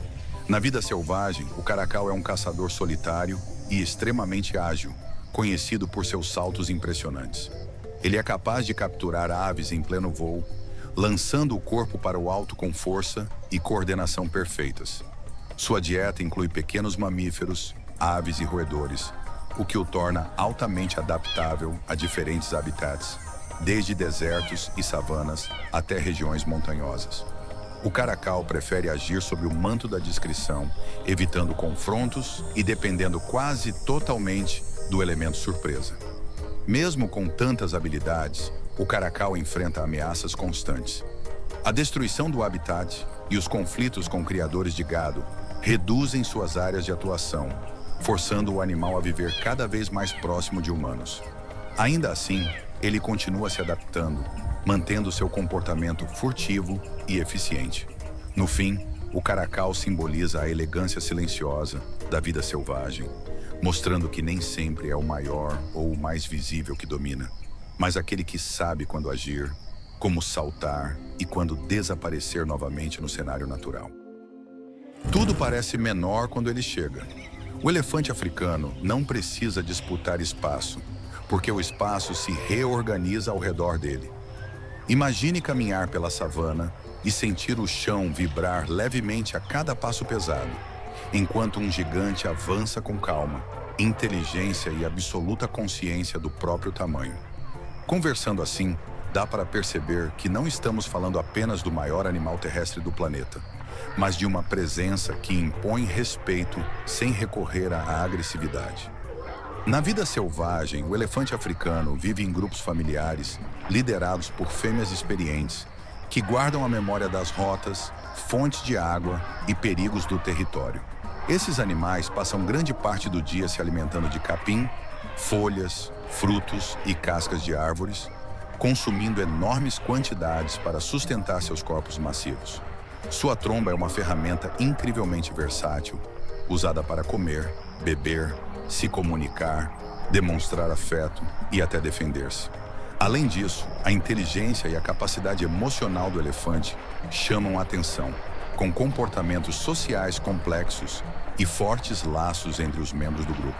Na vida selvagem, o caracal é um caçador solitário e extremamente ágil, conhecido por seus saltos impressionantes. Ele é capaz de capturar aves em pleno voo, lançando o corpo para o alto com força e coordenação perfeitas. Sua dieta inclui pequenos mamíferos, aves e roedores, o que o torna altamente adaptável a diferentes habitats, desde desertos e savanas até regiões montanhosas. O caracal prefere agir sob o manto da discrição, evitando confrontos e dependendo quase totalmente do elemento surpresa. Mesmo com tantas habilidades, o caracal enfrenta ameaças constantes. A destruição do habitat e os conflitos com criadores de gado reduzem suas áreas de atuação, forçando o animal a viver cada vez mais próximo de humanos. Ainda assim, ele continua se adaptando, mantendo seu comportamento furtivo e eficiente. No fim, o caracal simboliza a elegância silenciosa da vida selvagem, mostrando que nem sempre é o maior ou o mais visível que domina, mas aquele que sabe quando agir, como saltar e quando desaparecer novamente no cenário natural. Tudo parece menor quando ele chega. O elefante africano não precisa disputar espaço, porque o espaço se reorganiza ao redor dele. Imagine caminhar pela savana e sentir o chão vibrar levemente a cada passo pesado, enquanto um gigante avança com calma, inteligência e absoluta consciência do próprio tamanho. Conversando assim, dá para perceber que não estamos falando apenas do maior animal terrestre do planeta, mas de uma presença que impõe respeito sem recorrer à agressividade. Na vida selvagem, o elefante africano vive em grupos familiares, liderados por fêmeas experientes, que guardam a memória das rotas, fontes de água e perigos do território. Esses animais passam grande parte do dia se alimentando de capim, folhas, frutos e cascas de árvores, consumindo enormes quantidades para sustentar seus corpos massivos. Sua tromba é uma ferramenta incrivelmente versátil, usada para comer, beber, se comunicar, demonstrar afeto e até defender-se. Além disso, a inteligência e a capacidade emocional do elefante chamam a atenção, com comportamentos sociais complexos e fortes laços entre os membros do grupo.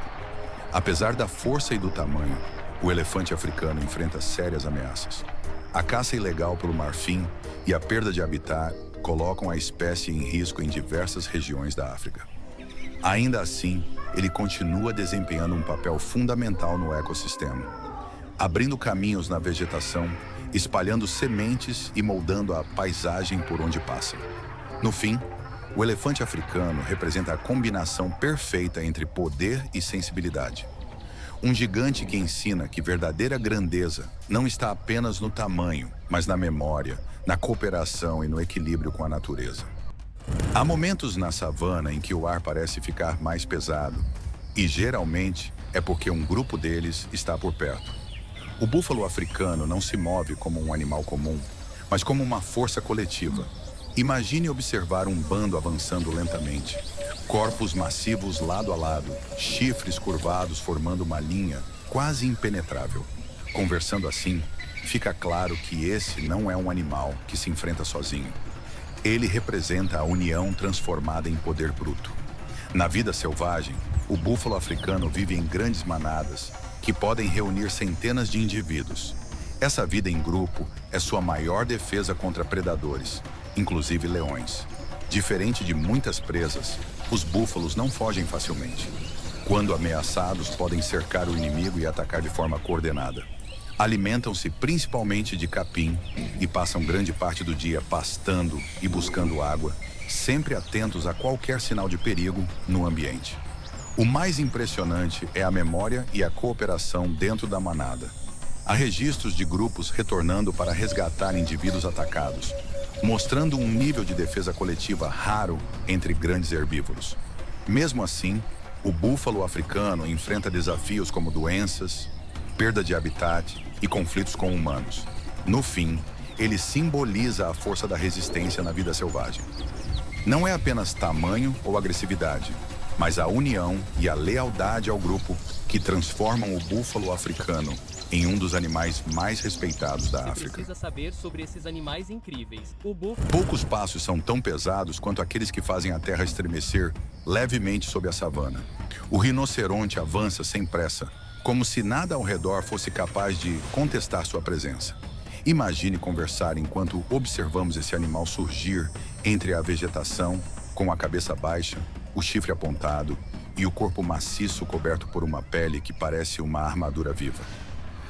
Apesar da força e do tamanho, o elefante africano enfrenta sérias ameaças. A caça ilegal pelo marfim e a perda de habitat colocam a espécie em risco em diversas regiões da África. Ainda assim, ele continua desempenhando um papel fundamental no ecossistema, abrindo caminhos na vegetação, espalhando sementes e moldando a paisagem por onde passa. No fim, o elefante africano representa a combinação perfeita entre poder e sensibilidade. Um gigante que ensina que verdadeira grandeza não está apenas no tamanho, mas na memória, na cooperação e no equilíbrio com a natureza. Há momentos na savana em que o ar parece ficar mais pesado, e geralmente é porque um grupo deles está por perto. O búfalo africano não se move como um animal comum, mas como uma força coletiva. Imagine observar um bando avançando lentamente. Corpos massivos lado a lado, chifres curvados formando uma linha quase impenetrável. Conversando assim, fica claro que esse não é um animal que se enfrenta sozinho. Ele representa a união transformada em poder bruto. Na vida selvagem, o búfalo africano vive em grandes manadas que podem reunir centenas de indivíduos. Essa vida em grupo é sua maior defesa contra predadores, inclusive leões. Diferente de muitas presas, os búfalos não fogem facilmente. Quando ameaçados, podem cercar o inimigo e atacar de forma coordenada. Alimentam-se principalmente de capim e passam grande parte do dia pastando e buscando água, sempre atentos a qualquer sinal de perigo no ambiente. O mais impressionante é a memória e a cooperação dentro da manada. Há registros de grupos retornando para resgatar indivíduos atacados, mostrando um nível de defesa coletiva raro entre grandes herbívoros. Mesmo assim, o búfalo africano enfrenta desafios como doenças, perda de habitat e conflitos com humanos. No fim, ele simboliza a força da resistência na vida selvagem. Não é apenas tamanho ou agressividade, mas a união e a lealdade ao grupo que transformam o búfalo africano em um dos animais mais respeitados da África. Você precisa saber sobre esses animais incríveis. Poucos passos são tão pesados quanto aqueles que fazem a terra estremecer levemente sob a savana. O rinoceronte avança sem pressa, como se nada ao redor fosse capaz de contestar sua presença. Imagine conversar enquanto observamos esse animal surgir entre a vegetação, com a cabeça baixa, o chifre apontado e o corpo maciço coberto por uma pele que parece uma armadura viva.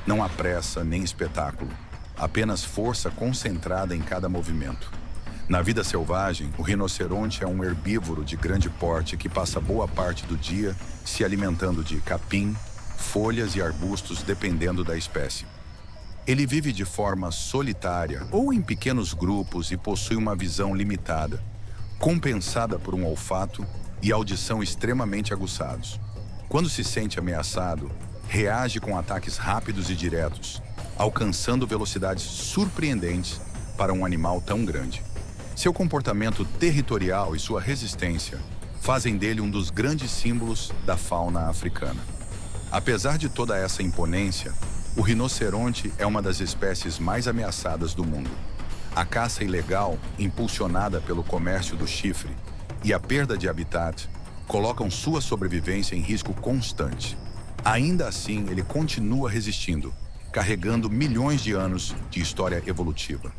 Não há pressa nem espetáculo, apenas força concentrada em cada movimento. Na vida selvagem, o rinoceronte é um herbívoro de grande porte que passa boa parte do dia se alimentando de capim, folhas e arbustos dependendo da espécie. Ele vive de forma solitária ou em pequenos grupos e possui uma visão limitada, compensada por um olfato e audição extremamente aguçados. Quando se sente ameaçado, reage com ataques rápidos e diretos, alcançando velocidades surpreendentes para um animal tão grande. Seu comportamento territorial e sua resistência fazem dele um dos grandes símbolos da fauna africana. Apesar de toda essa imponência, o rinoceronte é uma das espécies mais ameaçadas do mundo. A caça ilegal, impulsionada pelo comércio do chifre, e a perda de habitat colocam sua sobrevivência em risco constante. Ainda assim, ele continua resistindo, carregando milhões de anos de história evolutiva.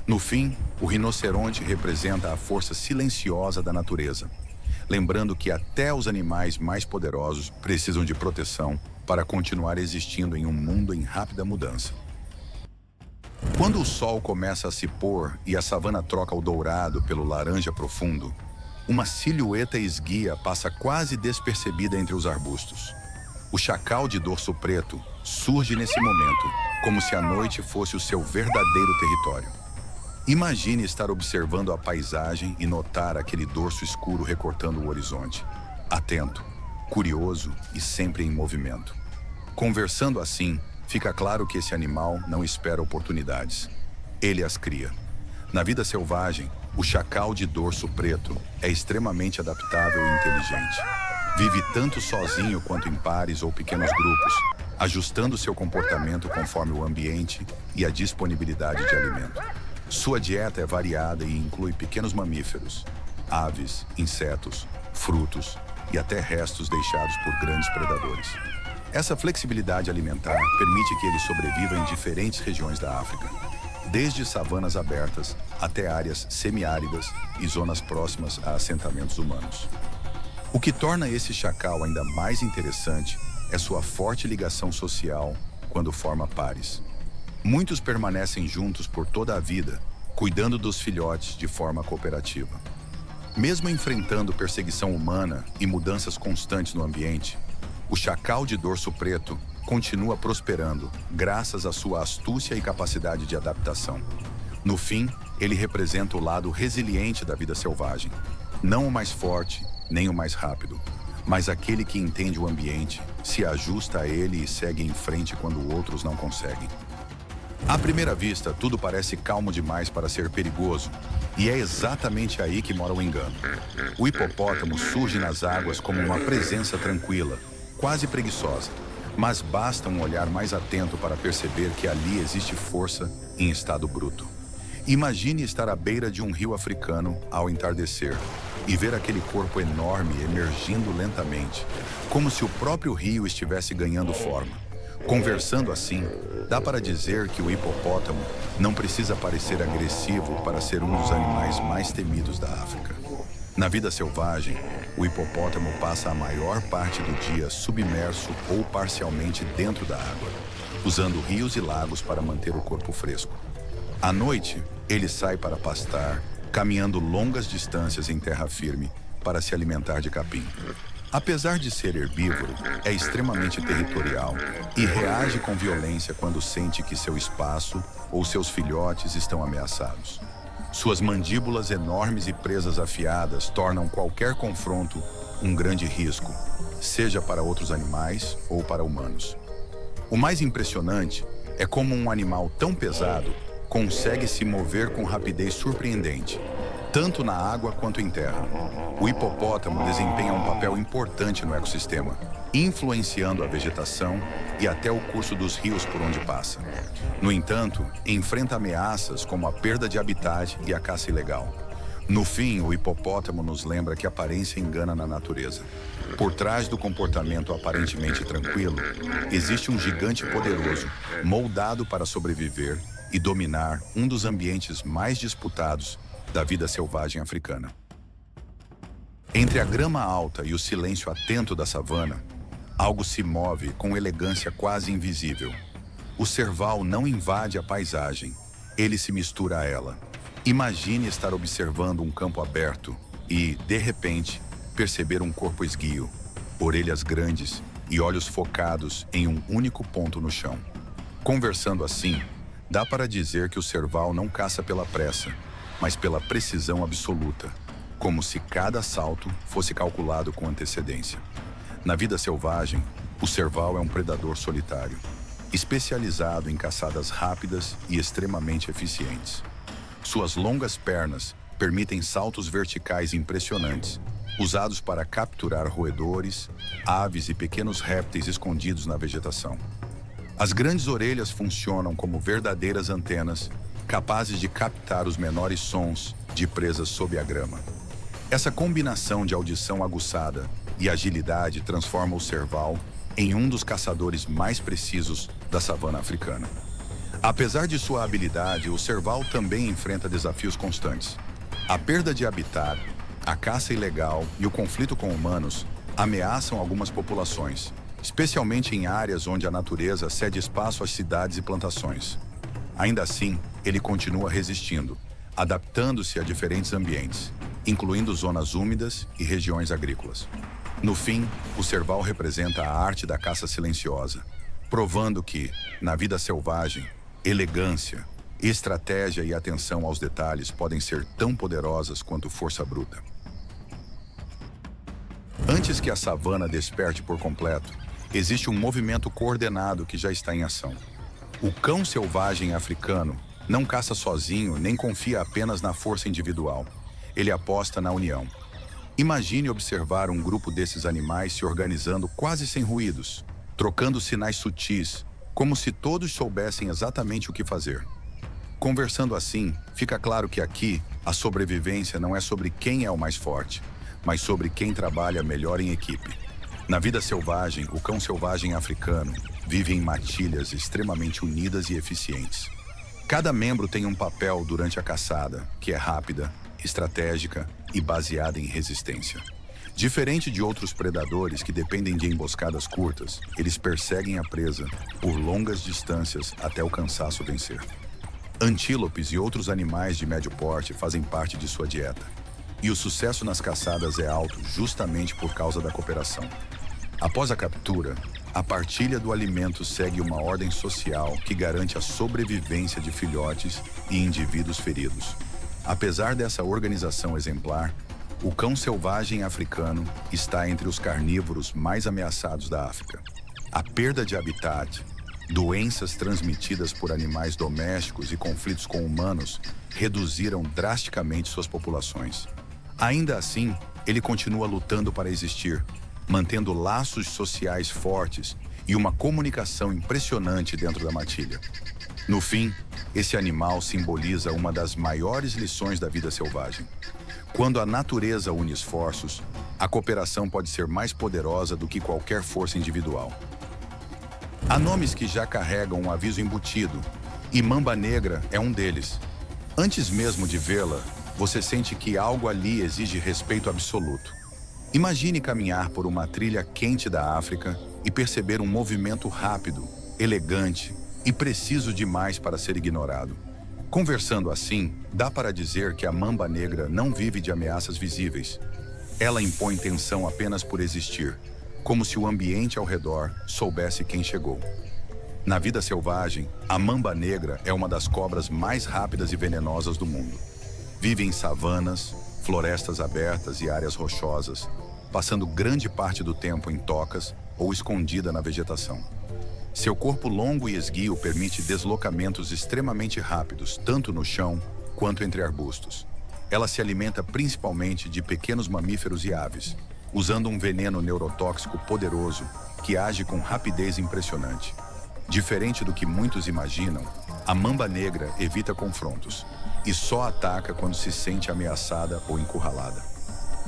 No fim, o rinoceronte representa a força silenciosa da natureza, lembrando que até os animais mais poderosos precisam de proteção para continuar existindo em um mundo em rápida mudança. Quando o sol começa a se pôr e a savana troca o dourado pelo laranja profundo, uma silhueta esguia passa quase despercebida entre os arbustos. O chacal de dorso preto surge nesse momento, como se a noite fosse o seu verdadeiro território. Imagine estar observando a paisagem e notar aquele dorso escuro recortando o horizonte, atento, curioso e sempre em movimento. Conversando assim, fica claro que esse animal não espera oportunidades. Ele as cria. Na vida selvagem, o chacal de dorso preto é extremamente adaptável e inteligente. Vive tanto sozinho quanto em pares ou pequenos grupos, ajustando seu comportamento conforme o ambiente e a disponibilidade de alimento. Sua dieta é variada e inclui pequenos mamíferos, aves, insetos, frutos e até restos deixados por grandes predadores. Essa flexibilidade alimentar permite que ele sobreviva em diferentes regiões da África, desde savanas abertas até áreas semiáridas e zonas próximas a assentamentos humanos. O que torna esse chacal ainda mais interessante é sua forte ligação social quando forma pares. Muitos permanecem juntos por toda a vida, cuidando dos filhotes de forma cooperativa. Mesmo enfrentando perseguição humana e mudanças constantes no ambiente, o chacal de dorso preto continua prosperando graças à sua astúcia e capacidade de adaptação. No fim, ele representa o lado resiliente da vida selvagem. Não o mais forte, nem o mais rápido, mas aquele que entende o ambiente, se ajusta a ele e segue em frente quando outros não conseguem. À primeira vista, tudo parece calmo demais para ser perigoso, e é exatamente aí que mora o engano. O hipopótamo surge nas águas como uma presença tranquila, quase preguiçosa, mas basta um olhar mais atento para perceber que ali existe força em estado bruto. Imagine estar à beira de um rio africano ao entardecer e ver aquele corpo enorme emergindo lentamente, como se o próprio rio estivesse ganhando forma. Conversando assim, dá para dizer que o hipopótamo não precisa parecer agressivo para ser um dos animais mais temidos da África. Na vida selvagem, o hipopótamo passa a maior parte do dia submerso ou parcialmente dentro da água, usando rios e lagos para manter o corpo fresco. À noite, ele sai para pastar, caminhando longas distâncias em terra firme para se alimentar de capim. Apesar de ser herbívoro, é extremamente territorial e reage com violência quando sente que seu espaço ou seus filhotes estão ameaçados. Suas mandíbulas enormes e presas afiadas tornam qualquer confronto um grande risco, seja para outros animais ou para humanos. O mais impressionante é como um animal tão pesado consegue se mover com rapidez surpreendente, tanto na água quanto em terra. O hipopótamo desempenha um papel importante no ecossistema, influenciando a vegetação e até o curso dos rios por onde passa. No entanto, enfrenta ameaças como a perda de habitat e a caça ilegal. No fim, o hipopótamo nos lembra que a aparência engana na natureza. Por trás do comportamento aparentemente tranquilo, existe um gigante poderoso, moldado para sobreviver e dominar um dos ambientes mais disputados da vida selvagem africana. Entre a grama alta e o silêncio atento da savana, algo se move com elegância quase invisível. O serval não invade a paisagem, ele se mistura a ela. Imagine estar observando um campo aberto e, de repente, perceber um corpo esguio, orelhas grandes e olhos focados em um único ponto no chão. Conversando assim, dá para dizer que o serval não caça pela pressa, mas pela precisão absoluta, como se cada salto fosse calculado com antecedência. Na vida selvagem, o serval é um predador solitário, especializado em caçadas rápidas e extremamente eficientes. Suas longas pernas permitem saltos verticais impressionantes, usados para capturar roedores, aves e pequenos répteis escondidos na vegetação. As grandes orelhas funcionam como verdadeiras antenas, capazes de captar os menores sons de presas sob a grama. Essa combinação de audição aguçada e agilidade transforma o serval em um dos caçadores mais precisos da savana africana. Apesar de sua habilidade, o serval também enfrenta desafios constantes. A perda de habitat, a caça ilegal e o conflito com humanos ameaçam algumas populações, especialmente em áreas onde a natureza cede espaço às cidades e plantações. Ainda assim, ele continua resistindo, adaptando-se a diferentes ambientes, incluindo zonas úmidas e regiões agrícolas. No fim, o serval representa a arte da caça silenciosa, provando que, na vida selvagem, elegância, estratégia e atenção aos detalhes podem ser tão poderosas quanto força bruta. Antes que a savana desperte por completo, existe um movimento coordenado que já está em ação. O cão selvagem africano não caça sozinho nem confia apenas na força individual. Ele aposta na união. Imagine observar um grupo desses animais se organizando quase sem ruídos, trocando sinais sutis, como se todos soubessem exatamente o que fazer. Conversando assim, fica claro que aqui a sobrevivência não é sobre quem é o mais forte, mas sobre quem trabalha melhor em equipe. Na vida selvagem, o cão selvagem africano vive em matilhas extremamente unidas e eficientes. Cada membro tem um papel durante a caçada, que é rápida, estratégica e baseada em resistência. Diferente de outros predadores que dependem de emboscadas curtas, eles perseguem a presa por longas distâncias até o cansaço vencer. Antílopes e outros animais de médio porte fazem parte de sua dieta. E o sucesso nas caçadas é alto justamente por causa da cooperação. Após a captura, a partilha do alimento segue uma ordem social que garante a sobrevivência de filhotes e indivíduos feridos. Apesar dessa organização exemplar, o cão selvagem africano está entre os carnívoros mais ameaçados da África. A perda de habitat, doenças transmitidas por animais domésticos e conflitos com humanos reduziram drasticamente suas populações. Ainda assim, ele continua lutando para existir, mantendo laços sociais fortes e uma comunicação impressionante dentro da matilha. No fim, esse animal simboliza uma das maiores lições da vida selvagem. Quando a natureza une esforços, a cooperação pode ser mais poderosa do que qualquer força individual. Há nomes que já carregam um aviso embutido, e Mamba Negra é um deles. Antes mesmo de vê-la, você sente que algo ali exige respeito absoluto. Imagine caminhar por uma trilha quente da África e perceber um movimento rápido, elegante e preciso demais para ser ignorado. Conversando assim, dá para dizer que a Mamba Negra não vive de ameaças visíveis. Ela impõe tensão apenas por existir, como se o ambiente ao redor soubesse quem chegou. Na vida selvagem, a Mamba Negra é uma das cobras mais rápidas e venenosas do mundo. Vive em savanas, florestas abertas e áreas rochosas, passando grande parte do tempo em tocas ou escondida na vegetação. Seu corpo longo e esguio permite deslocamentos extremamente rápidos, tanto no chão quanto entre arbustos. Ela se alimenta principalmente de pequenos mamíferos e aves, usando um veneno neurotóxico poderoso que age com rapidez impressionante. Diferente do que muitos imaginam, a Mamba Negra evita confrontos e só ataca quando se sente ameaçada ou encurralada.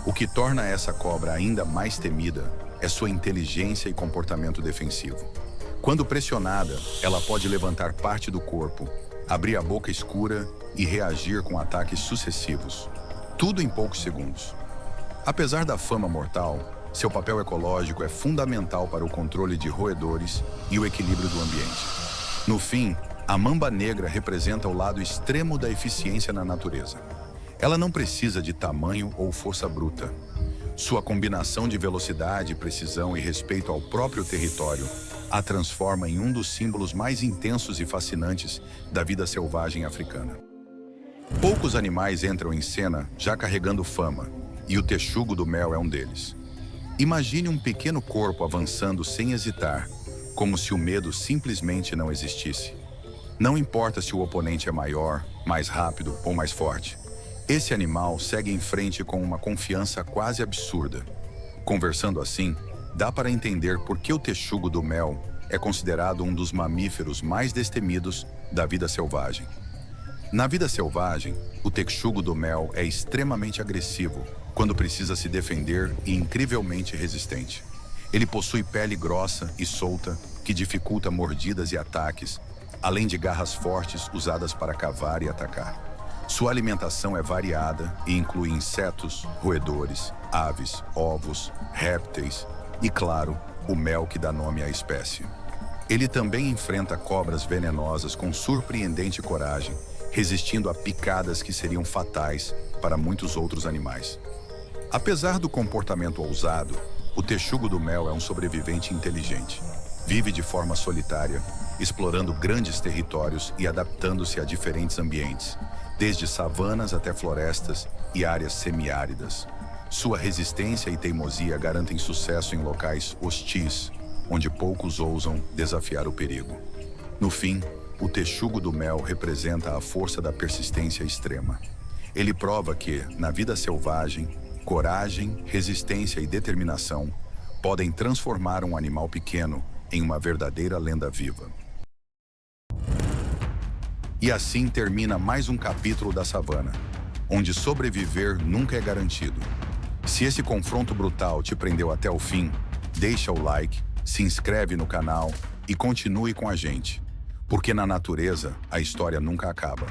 O que torna essa cobra ainda mais temida é sua inteligência e comportamento defensivo. Quando pressionada, ela pode levantar parte do corpo, abrir a boca escura e reagir com ataques sucessivos, tudo em poucos segundos. Apesar da fama mortal, seu papel ecológico é fundamental para o controle de roedores e o equilíbrio do ambiente. No fim, a Mamba Negra representa o lado extremo da eficiência na natureza. Ela não precisa de tamanho ou força bruta. Sua combinação de velocidade, precisão e respeito ao próprio território a transforma em um dos símbolos mais intensos e fascinantes da vida selvagem africana. Poucos animais entram em cena já carregando fama, e o texugo do mel é um deles. Imagine um pequeno corpo avançando sem hesitar, como se o medo simplesmente não existisse. Não importa se o oponente é maior, mais rápido ou mais forte. Esse animal segue em frente com uma confiança quase absurda. Conversando assim, dá para entender por que o texugo do mel é considerado um dos mamíferos mais destemidos da vida selvagem. Na vida selvagem, o texugo do mel é extremamente agressivo quando precisa se defender e incrivelmente resistente. Ele possui pele grossa e solta que dificulta mordidas e ataques, além de garras fortes usadas para cavar e atacar. Sua alimentação é variada e inclui insetos, roedores, aves, ovos, répteis e, claro, o mel que dá nome à espécie. Ele também enfrenta cobras venenosas com surpreendente coragem, resistindo a picadas que seriam fatais para muitos outros animais. Apesar do comportamento ousado, o texugo do mel é um sobrevivente inteligente. Vive de forma solitária, explorando grandes territórios e adaptando-se a diferentes ambientes, desde savanas até florestas e áreas semiáridas. Sua resistência e teimosia garantem sucesso em locais hostis, onde poucos ousam desafiar o perigo. No fim, o texugo do mel representa a força da persistência extrema. Ele prova que, na vida selvagem, coragem, resistência e determinação podem transformar um animal pequeno em uma verdadeira lenda viva. E assim termina mais um capítulo da savana, onde sobreviver nunca é garantido. Se esse confronto brutal te prendeu até o fim, deixa o like, se inscreve no canal e continue com a gente, porque na natureza a história nunca acaba.